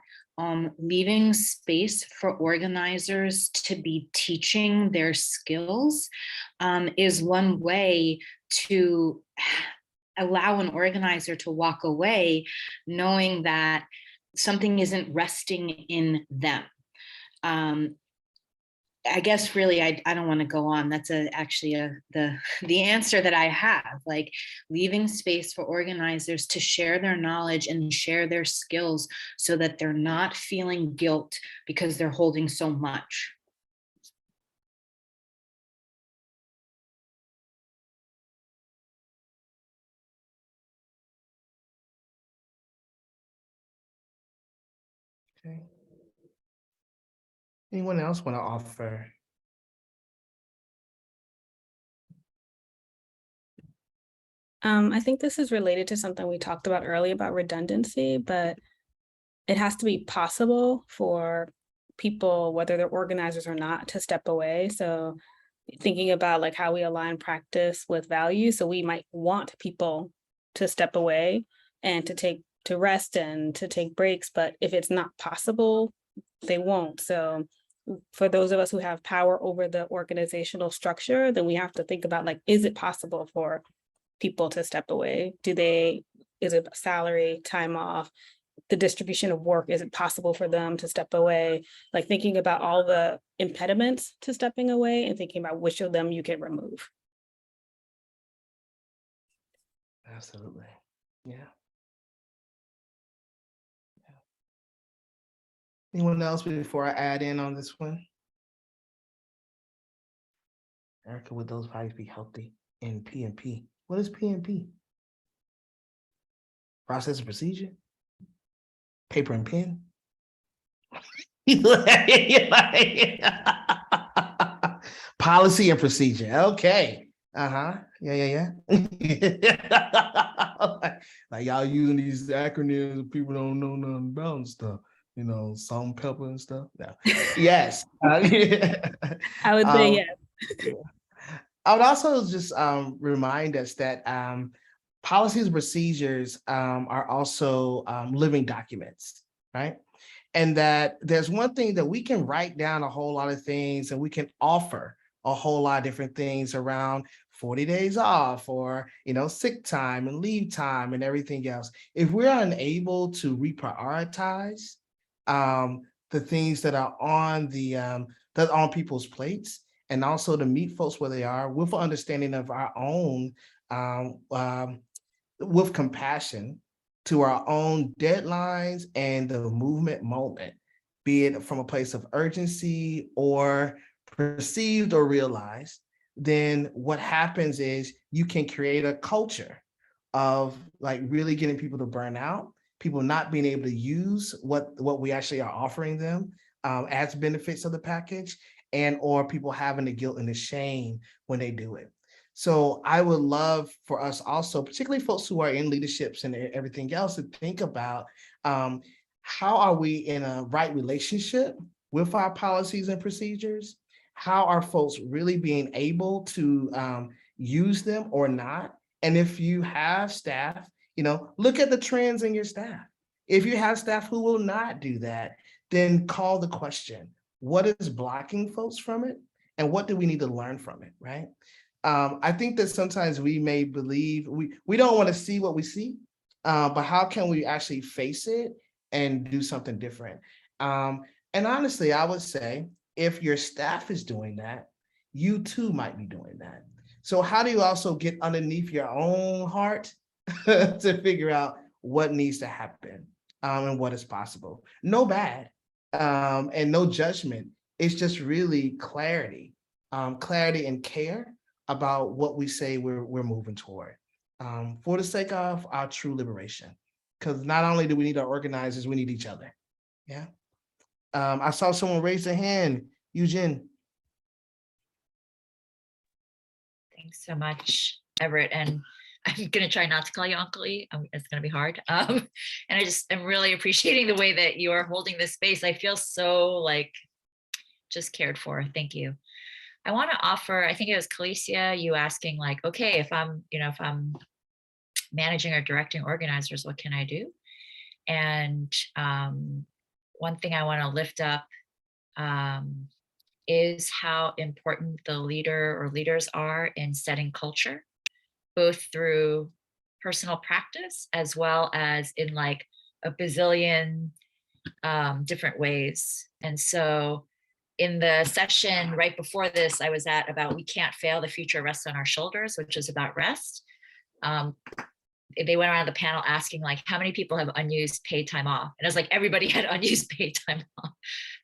leaving space for organizers to be teaching their skills is one way to allow an organizer to walk away knowing that something isn't resting in them. I guess really, I don't want to go on. That's actually the answer that I have, like leaving space for organizers to share their knowledge and share their skills so that they're not feeling guilt because they're holding so much. Okay. Anyone else want to offer? I think this is related to something we talked about earlier about redundancy, but it has to be possible for people, whether they're organizers or not, to step away. So thinking about like how we align practice with value. So we might want people to step away and to rest and to take breaks, but if it's not possible, they won't. So for those of us who have power over the organizational structure, then we have to think about like, is it possible for people to step away? Is it salary, time off, the distribution of work? Is it possible for them to step away? Like thinking about all the impediments to stepping away and thinking about which of them you can remove. Absolutely. Yeah. Anyone else before I add in on this one? Erica, would those values be healthy in PMP? What is PMP? Process and procedure? Paper and pen? Policy and procedure. Okay. Yeah. Like y'all using these acronyms, people don't know nothing about and stuff. You know, salt and pepper and stuff. No. Yes. I would say yes. I would also just remind us that policies and procedures are also living documents, right? And that there's one thing that we can write down a whole lot of things and we can offer a whole lot of different things around 40 days off or, sick time and leave time and everything else. If we're unable to reprioritize the things that are on that are on people's plates, and also to meet folks where they are with an understanding of our own, with compassion to our own deadlines and the movement moment, be it from a place of urgency or perceived or realized. Then what happens is you can create a culture of like really getting people to burn out, people not being able to use what we actually are offering them as benefits of the package, and or people having the guilt and the shame when they do it. So I would love for us also, particularly folks who are in leaderships and everything else, to think about how are we in a right relationship with our policies and procedures? How are folks really being able to use them or not? And if you have staff, look at the trends in your staff. If you have staff who will not do that, then call the question, what is blocking folks from it? And what do we need to learn from it, right? I think that sometimes we may believe we don't want to see what we see, but how can we actually face it and do something different? And honestly, I would say if your staff is doing that, you too might be doing that. So how do you also get underneath your own heart to figure out what needs to happen and what is possible? No bad and no judgment. It's just really clarity, clarity and care about what we say we're moving toward, for the sake of our true liberation. Because not only do we need our organizers, we need each other. Yeah. I saw someone raise their hand. Eugene. Thanks so much, Everett. And I'm going to try not to call you Uncle E. It's going to be hard. And I just am really appreciating the way that you are holding this space. I feel so like just cared for. Thank you. I want to offer, I think it was Calicia, you asking like, okay, if I'm managing or directing organizers, what can I do? And one thing I want to lift up is how important the leader or leaders are in setting culture, both through personal practice as well as in like a bazillion different ways. And so in the session right before this, I was at about we can't fail, the future rests on our shoulders, which is about rest. They went around the panel asking like, how many people have unused paid time off? And it was like, everybody had unused paid time off.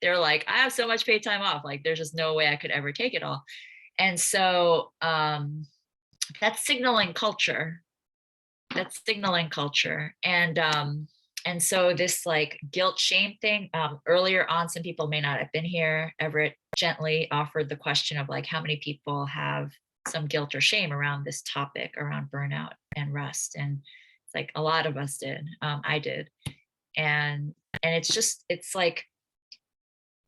They're like, I have so much paid time off. Like, there's just no way I could ever take it all. And so that's signaling culture. That's signaling culture. And so this like guilt shame thing, earlier on, some people may not have been here. Everett gently offered the question of like, how many people have some guilt or shame around this topic around burnout and rest? And it's like a lot of us did. I did. And it's like,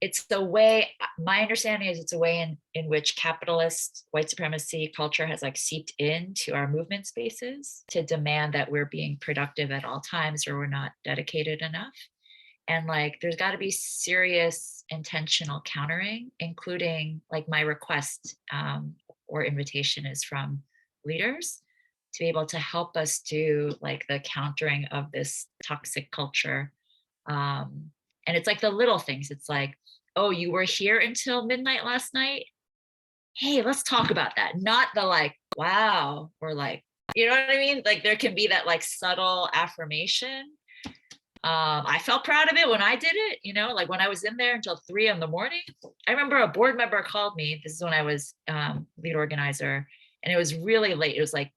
it's the way, my understanding is it's a way in which capitalist white supremacy culture has like seeped into our movement spaces to demand that we're being productive at all times or we're not dedicated enough. And like, there's got to be serious intentional countering, including like my request or invitation is from leaders to be able to help us do like the countering of this toxic culture. And it's like the little things. It's like, oh, you were here until midnight last night? Hey, let's talk about that. Not the like, wow, or like, you know what I mean? Like there can be that like subtle affirmation. I felt proud of it when I did it, like when I was in there until 3 a.m. I remember a board member called me. This is when I was lead organizer, and it was really late. It was like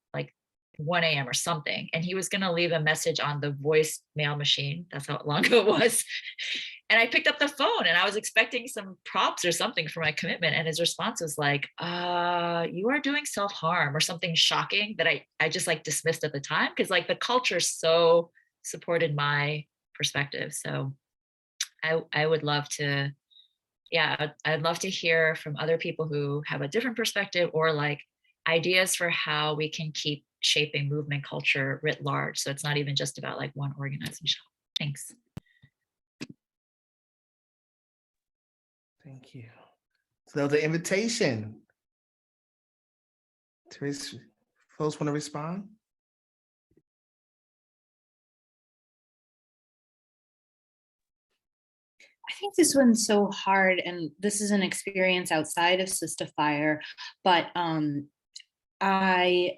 1 a.m. or something. And he was going to leave a message on the voicemail machine. That's how long ago it was. And I picked up the phone and I was expecting some props or something for my commitment. And his response was like, you are doing self-harm, or something shocking that I just like dismissed at the time. Cause like the culture so supported my perspective. So I would love to, I'd love to hear from other people who have a different perspective or like ideas for how we can keep shaping movement culture writ large. So it's not even just about like one organizing shop. Thanks. Thank you. So the invitation. Folks want to respond? I think this one's so hard, and this is an experience outside of Sistifier, but I,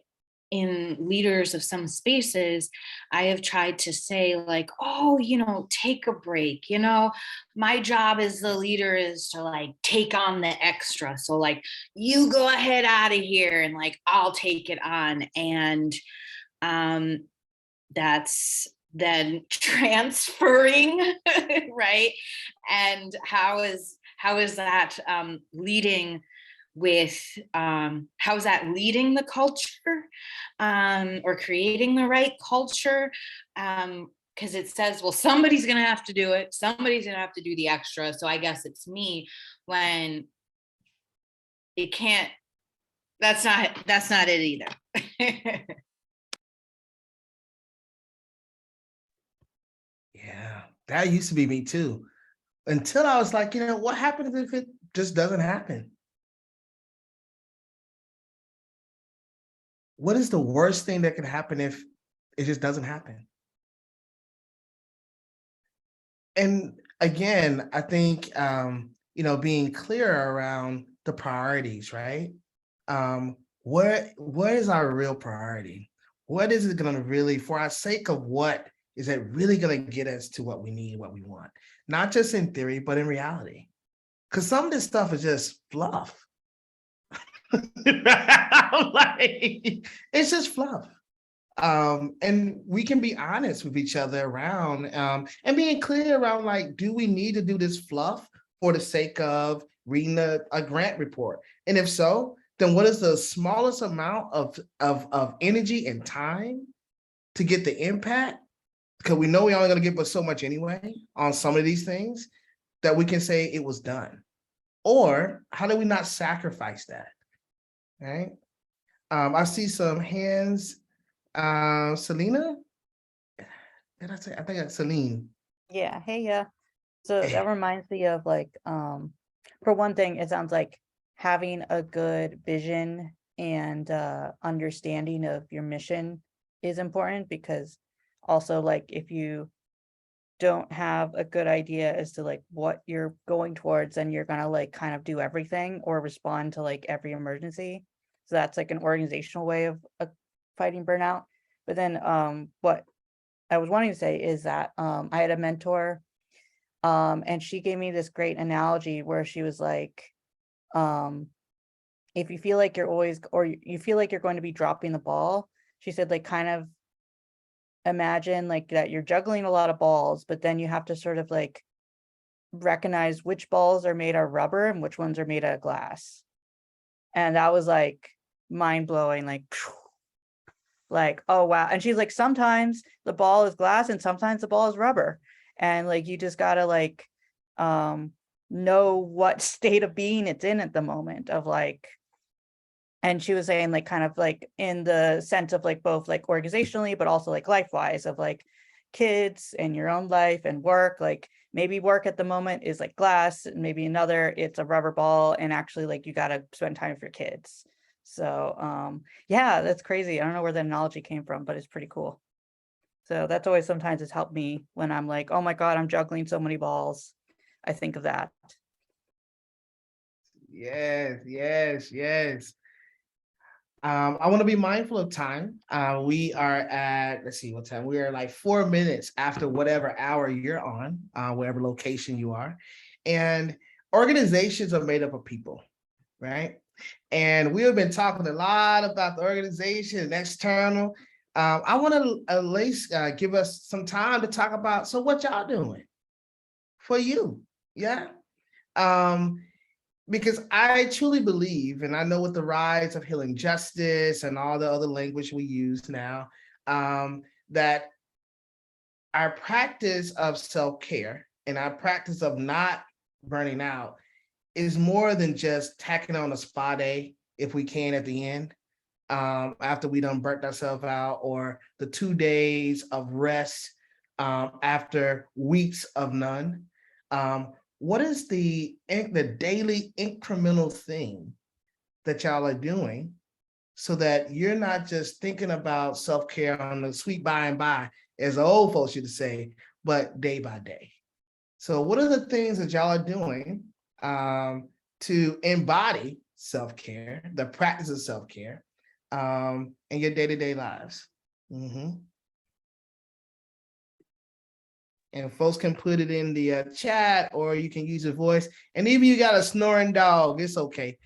in leaders of some spaces, I have tried to say like, oh, take a break. My job as the leader is to like take on the extra. So like, you go ahead out of here and like, I'll take it on. And that's then transferring, right? And how is that leading with how's that leading the culture or creating the right culture? Because it says, well, somebody's gonna have to do it, somebody's gonna have to do the extra. So I guess it's me when it can't, that's not it either. Yeah, that used to be me too. Until I was like, what happens if it just doesn't happen? What is the worst thing that can happen if it just doesn't happen? And again, I think being clear around the priorities, right? What is our real priority? What is it going to really, for our sake of what is it really going to get us to what we need, what we want? Not just in theory, but in reality. Because some of this stuff is just fluff. It's just fluff. And we can be honest with each other around and being clear around like, do we need to do this fluff for the sake of reading a grant report? And if so, then what is the smallest amount of energy and time to get the impact? Because we know we're only going to give us so much anyway on some of these things that we can say it was done. Or how do we not sacrifice that? Right? I see some hands. Selena? Did I say? I think it's Celine. Yeah. Hey, yeah. So that reminds me of like, for one thing, it sounds like having a good vision and understanding of your mission is important, because also like if you don't have a good idea as to like what you're going towards, then you're gonna like kind of do everything or respond to like every emergency. So that's like an organizational way of fighting burnout. But then what I was wanting to say is that I had a mentor and she gave me this great analogy where she was like, if you feel like you're always, or you feel like you're going to be dropping the ball, she said like kind of imagine like that you're juggling a lot of balls, but then you have to sort of like recognize which balls are made of rubber and which ones are made of glass. And that was like mind blowing, like, oh wow. And she's like, sometimes the ball is glass and sometimes the ball is rubber. And like, you just gotta like know what state of being it's in at the moment of like, and she was saying like kind of like in the sense of like both like organizationally, but also like life-wise of like kids and your own life and work, like maybe work at the moment is like glass, and maybe another it's a rubber ball, and actually like you got to spend time with your kids. So yeah, that's crazy. I don't know where the analogy came from, but it's pretty cool. So that's always sometimes it's helped me when I'm like, oh my God, I'm juggling so many balls. I think of that. Yes. I want to be mindful of time. We are at, let's see what time. We are like 4 minutes after whatever hour you're on, whatever location you are. And organizations are made up of people, right? And we have been talking a lot about the organization and external. I want to at least give us some time to talk about, so what y'all doing for you? Yeah. Because I truly believe, and I know with the rise of healing justice and all the other language we use now, that our practice of self-care and our practice of not burning out is more than just tacking on a spa day if we can at the end, after we done burnt ourselves out, or the 2 days of rest after weeks of none. What is the daily incremental thing that y'all are doing so that you're not just thinking about self-care on the sweet by and by, as the old folks used to say, but day by day? So what are the things that y'all are doing to embody self-care, the practice of self-care in your day-to-day lives? And folks can put it in the chat, or you can use your voice. And even you got a snoring dog, it's okay.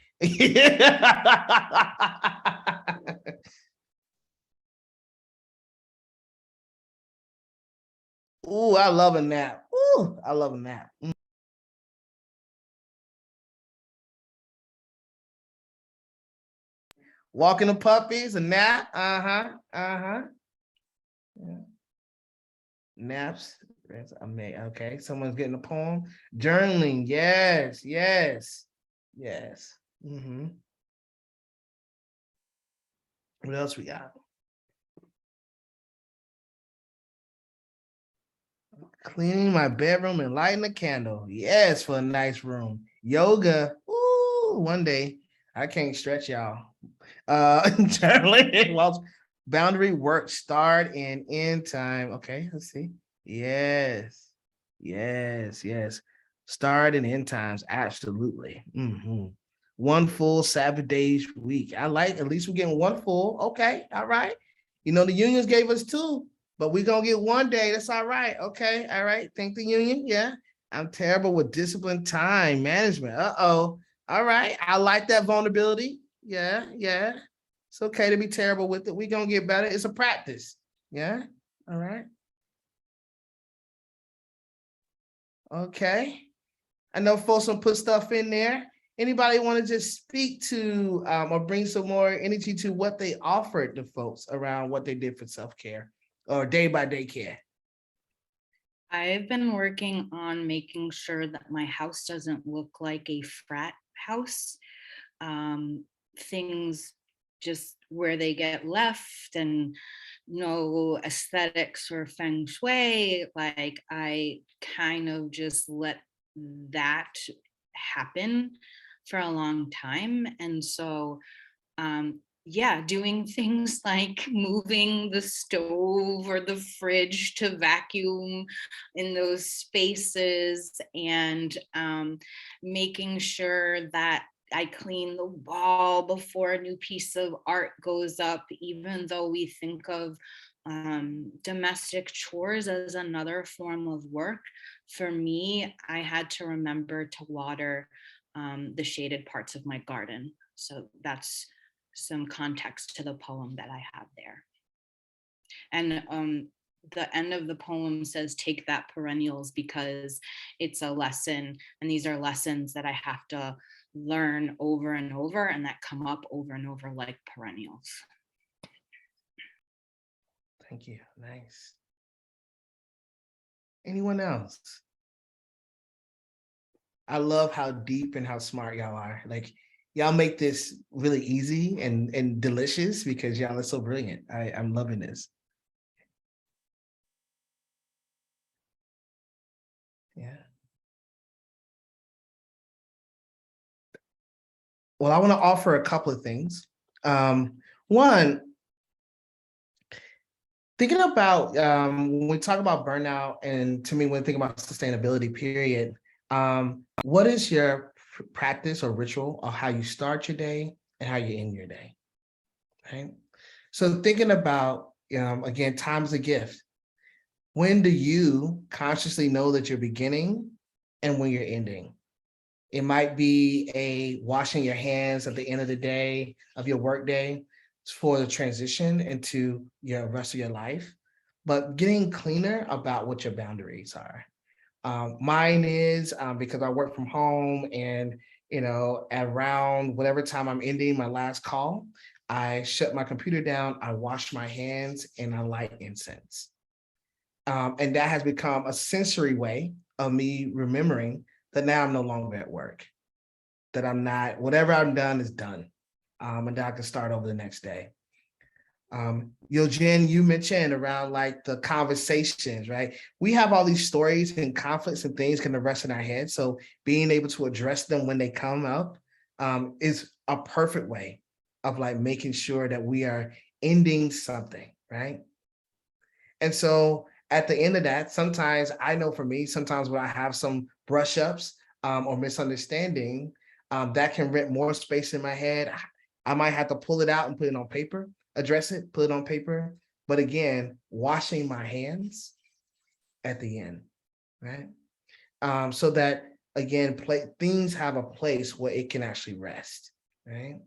Ooh, I love a nap. Ooh, I love a nap. Walking the puppies, a nap. Yeah. Naps. Okay, someone's getting a poem. Journaling. Yes. What else we got? Cleaning my bedroom and lighting a candle. Yes, for a nice room. Yoga. Ooh, one day. I can't stretch y'all. Journaling. Boundary work, start and end time. Okay, let's see. Yes. Start and end times. Absolutely. One full Sabbath days week. I like, at least we're getting one full. Okay, all right. You know, the unions gave us two, but we're gonna get one day. That's all right. Okay, all right. Thank the union. Yeah. I'm terrible with discipline time management. Uh-oh. All right. I like that vulnerability. Yeah. It's okay to be terrible with it. We're gonna get better. It's a practice. Yeah. All right. Okay. I know folks will put stuff in there. Anybody want to just speak to or bring some more energy to what they offered to folks around what they did for self-care or day-by-day care? I've been working on making sure that my house doesn't look like a frat house. Things just where they get left and no aesthetics or feng shui. Like I kind of just let that happen for a long time. And so yeah, doing things like moving the stove or the fridge to vacuum in those spaces, and making sure that I clean the wall before a new piece of art goes up, even though we think of domestic chores as another form of work. For me, I had to remember to water the shaded parts of my garden. So that's some context to the poem that I have there. And the end of the poem says, take that perennials, because it's a lesson. And these are lessons that I have to learn over and over, and that come up over and over like perennials. Thank you. Nice. Anyone else? I love how deep and how smart y'all are. Like, y'all make this really easy and delicious because y'all are so brilliant. I'm loving this. Yeah. Well, I want to offer a couple of things. One, thinking about when we talk about burnout, and to me, when thinking about sustainability, period, what is your practice or ritual of how you start your day and how you end your day? Right. So thinking about, again, time is a gift. When do you consciously know that you're beginning and when you're ending? It might be a washing your hands at the end of the day of your work day for the transition into your rest of your life, but getting cleaner about what your boundaries are. Mine is because I work from home, and around whatever time I'm ending my last call, I shut my computer down, I wash my hands, and I light incense. And that has become a sensory way of me remembering that now I'm no longer at work, that I'm not, whatever I'm done is done. And then I can start over the next day. Jen, you mentioned around like the conversations, right? We have all these stories and conflicts and things kind of rest in our head. So being able to address them when they come up is a perfect way of like making sure that we are ending something, right? And so at the end of that, sometimes I know for me, sometimes when I have some brush ups or misunderstanding, that can rent more space in my head. I might have to pull it out and put it on paper, address it, put it on paper. But again, washing my hands at the end, right? So that again, things have a place where it can actually rest, right?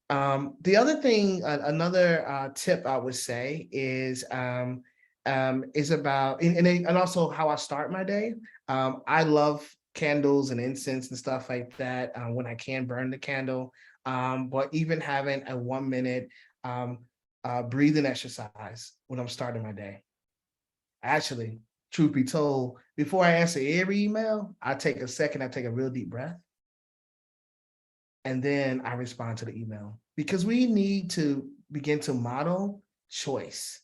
The other thing, another tip I would say is about and also how I start my day. I love candles and incense and stuff like that when I can burn the candle. But even having a 1 minute breathing exercise when I'm starting my day. Actually, truth be told, before I answer every email, I take a second, I take a real deep breath, and then I respond to the email because we need to begin to model choice.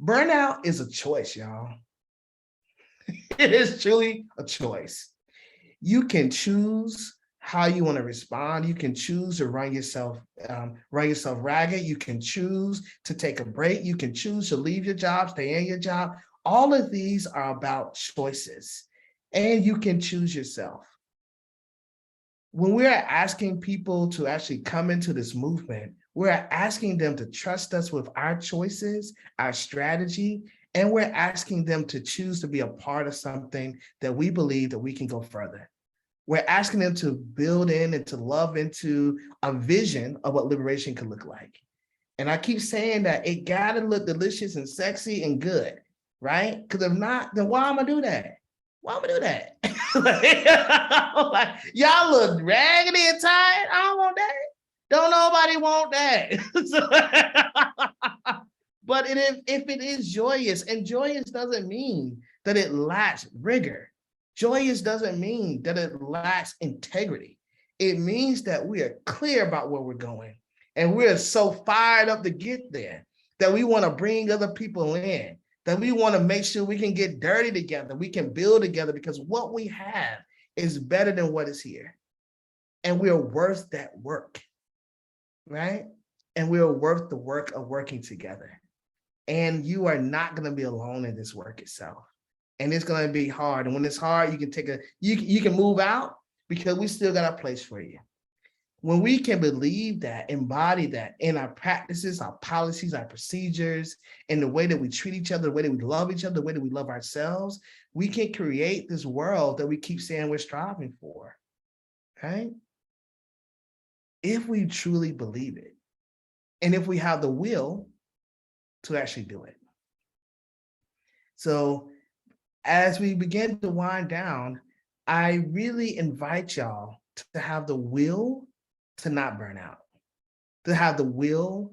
Burnout is a choice, y'all. It is truly a choice. You can choose how you want to respond. You can choose to run yourself ragged. You can choose to take a break. You can choose to leave your job, stay in your job. All of these are about choices, and you can choose yourself. When we're asking people to actually come into this movement, we're asking them to trust us with our choices, our strategy, and we're asking them to choose to be a part of something that we believe that we can go further. We're asking them to build in and to love into a vision of what liberation could look like. And I keep saying that it gotta look delicious and sexy and good, right? Because if not, then why am I do that? Why am I do that? Like, y'all look raggedy and tired. I don't want that. Don't nobody want that. But if it is joyous, and joyous doesn't mean that it lacks rigor. Joyous doesn't mean that it lacks integrity. It means that we are clear about where we're going. And we're so fired up to get there that we want to bring other people in, that we want to make sure we can get dirty together, we can build together, because what we have is better than what is here. And we are worth that work, right? And we are worth the work of working together. And you are not going to be alone in this work itself. And it's going to be hard. And when it's hard, you can you can move out because we still got a place for you. When we can believe that, embody that in our practices, our policies, our procedures, in the way that we treat each other, the way that we love each other, the way that we love ourselves, we can create this world that we keep saying we're striving for, right? If we truly believe it, and if we have the will to actually do it. So as we begin to wind down, I really invite y'all to have the will to not burn out, to have the will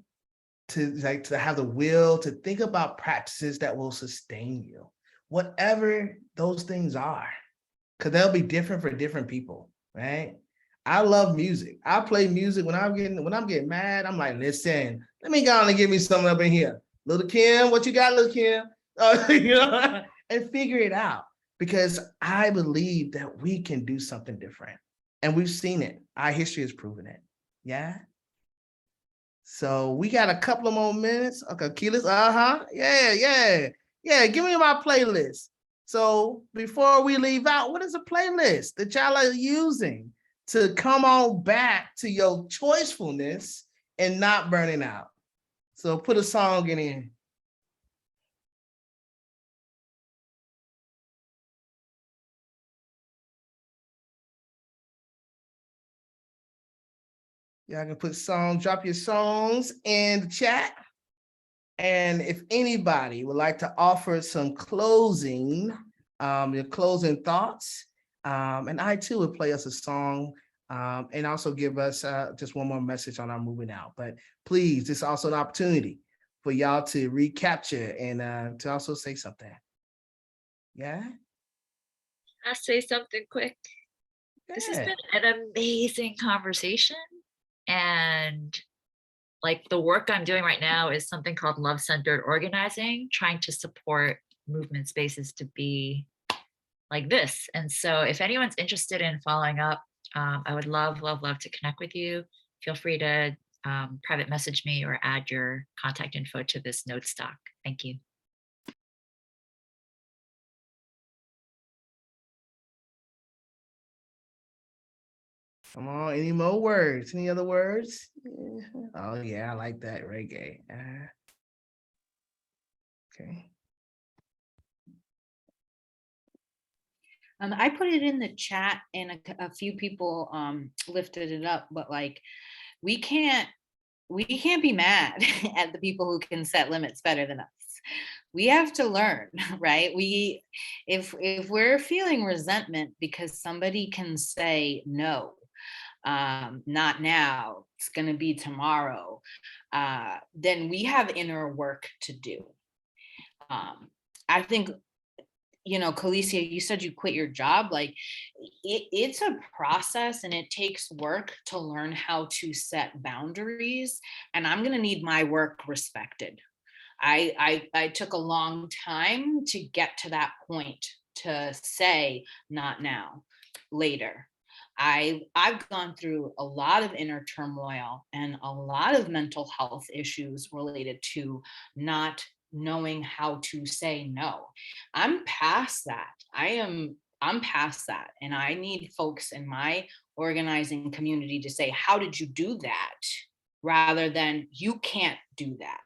to think about practices that will sustain you, whatever those things are, because they'll be different for different people, right? I love music. I play music when I'm getting mad. I'm like, listen, let me go on and give me something up in here. Little Kim, what you got, Little Kim? And figure it out, because I believe that we can do something different. And we've seen it. Our history has proven it. Yeah. So we got a couple of more minutes. Okay, Keyless. Yeah. Give me my playlist. So before we leave out, what is a playlist that y'all are using to come on back to your choicefulness and not burning out? So put a song in here. Y'all can put songs, drop your songs in the chat. And if anybody would like to offer some your closing thoughts, and I too would play us a song and also give us just one more message on our moving out. But please, this is also an opportunity for y'all to recapture and to also say something. Yeah? I'll say something quick. Yeah. This has been an amazing conversation. And like the work I'm doing right now is something called love-centered organizing, trying to support movement spaces to be like this. And so if anyone's interested in following up, I would love to connect with you. Feel free to private message me or add your contact info to this note stock. Thank you. Come on, any more words? Any other words? Yeah. Oh yeah, I like that reggae. Okay. I put it in the chat and a few people lifted it up, but like we can't be mad at the people who can set limits better than us. We have to learn, right? If we're feeling resentment because somebody can say no, not now, it's going to be tomorrow, then we have inner work to do. I think, you know, Kalicia, you said you quit your job. Like it's a process and it takes work to learn how to set boundaries. And I'm going to need my work respected. I took a long time to get to that point to say not now, later. I've gone through a lot of inner turmoil and a lot of mental health issues related to not knowing how to say no. I'm past that. I'm past that. And I need folks in my organizing community to say, how did you do that? Rather than you can't do that.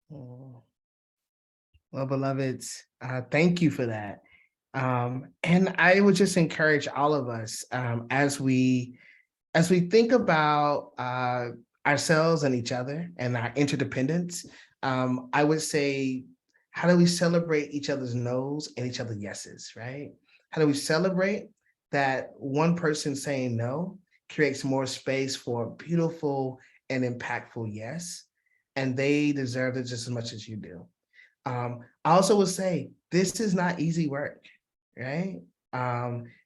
Well, beloveds, thank you for that. And I would just encourage all of us as we think about ourselves and each other and our interdependence. I would say, how do we celebrate each other's no's and each other's yeses, right? How do we celebrate that one person saying no creates more space for a beautiful and impactful yes, and they deserve it just as much as you do. I also would say this is not easy work, right?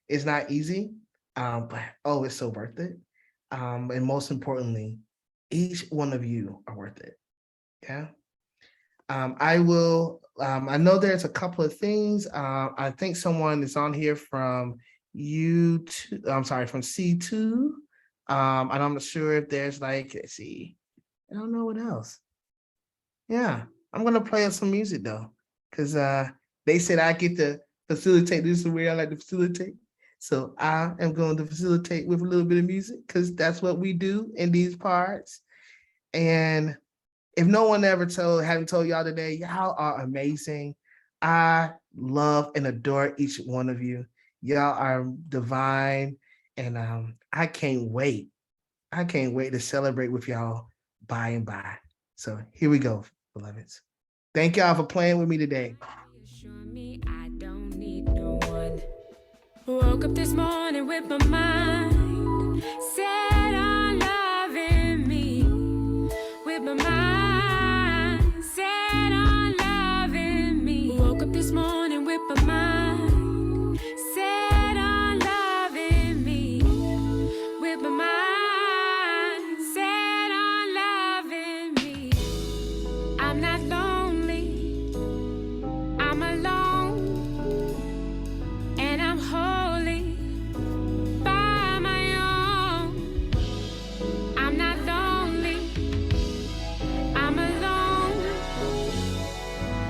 It's not easy, but oh, it's so worth it. And most importantly, each one of you are worth it. Yeah. I know there's a couple of things. I think someone is on here from U2, I'm sorry, from C2. And I'm not sure if there's like, let's see, I don't know what else. Yeah, I'm gonna play us some music though, because they said I get to facilitate. This is the way I like to facilitate. So I am going to facilitate with a little bit of music because that's what we do in these parts. And if no one ever haven't told y'all today, y'all are amazing. I love and adore each one of you. Y'all are divine. And I can't wait. I can't wait to celebrate with y'all by and by. So here we go, beloveds. Thank y'all for playing with me today. I don't need no one. Woke up this morning with my mind set on loving me. With my mind set on loving me. Woke up this morning with my mind set on loving me. With my mind set on loving me. I'm not lonely, I'm alone, and I'm holy by my own. I'm not lonely, I'm alone,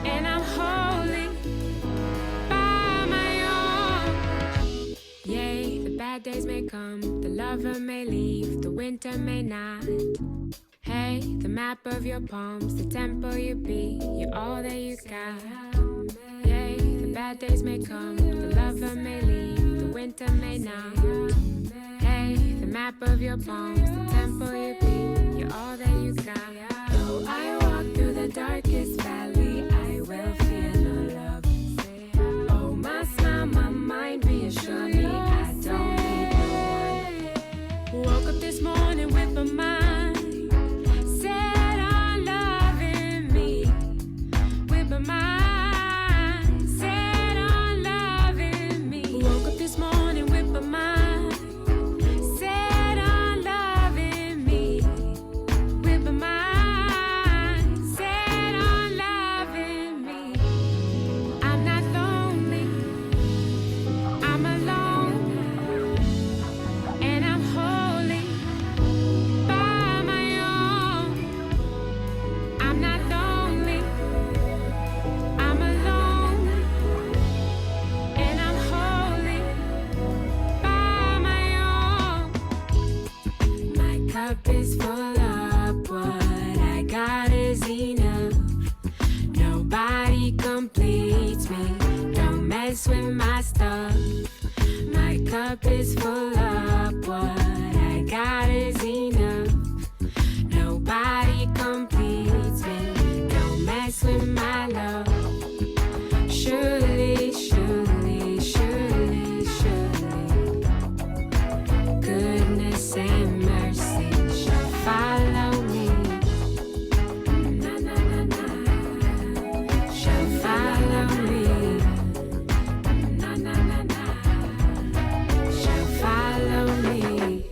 and I'm holy by my own. Yea, the bad days may come, the lover may leave, the winter may not. Hey, the map of your palms, the tempo you be, you're all that you got. Yay, the bad days may come, the lover may leave, the winter may not. Hey, the map of your palms, the tempo you be, you're all that you got. Though I walk through the darkest valley, I will fear no love. Oh, my smile, my mind reassure me, I don't need no one. Woke up this morning with my mind mind set on loving me. Woke up this morning with my mind set on loving me. With my mind set on loving me. I'm not lonely, I'm alone, and I'm holy by cup is full up. What I got is enough. Nobody completes me. Don't mess with my stuff. My cup is full up. What I got is enough. Nobody completes me. Don't mess with my love. Surely, surely, surely, surely, goodness and mercy shall follow me. Na, na, na, na, shall follow me. Na, na, na, na, shall follow me.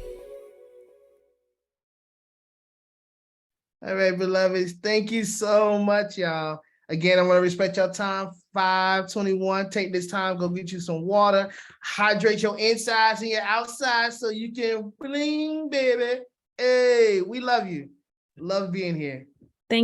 All right, beloveds. Thank you so much, y'all. Again, I want to respect your time. 5:21. Take this time, go get you some water, hydrate your insides and your outsides so you can bling, baby. Hey, we love you. Love being here.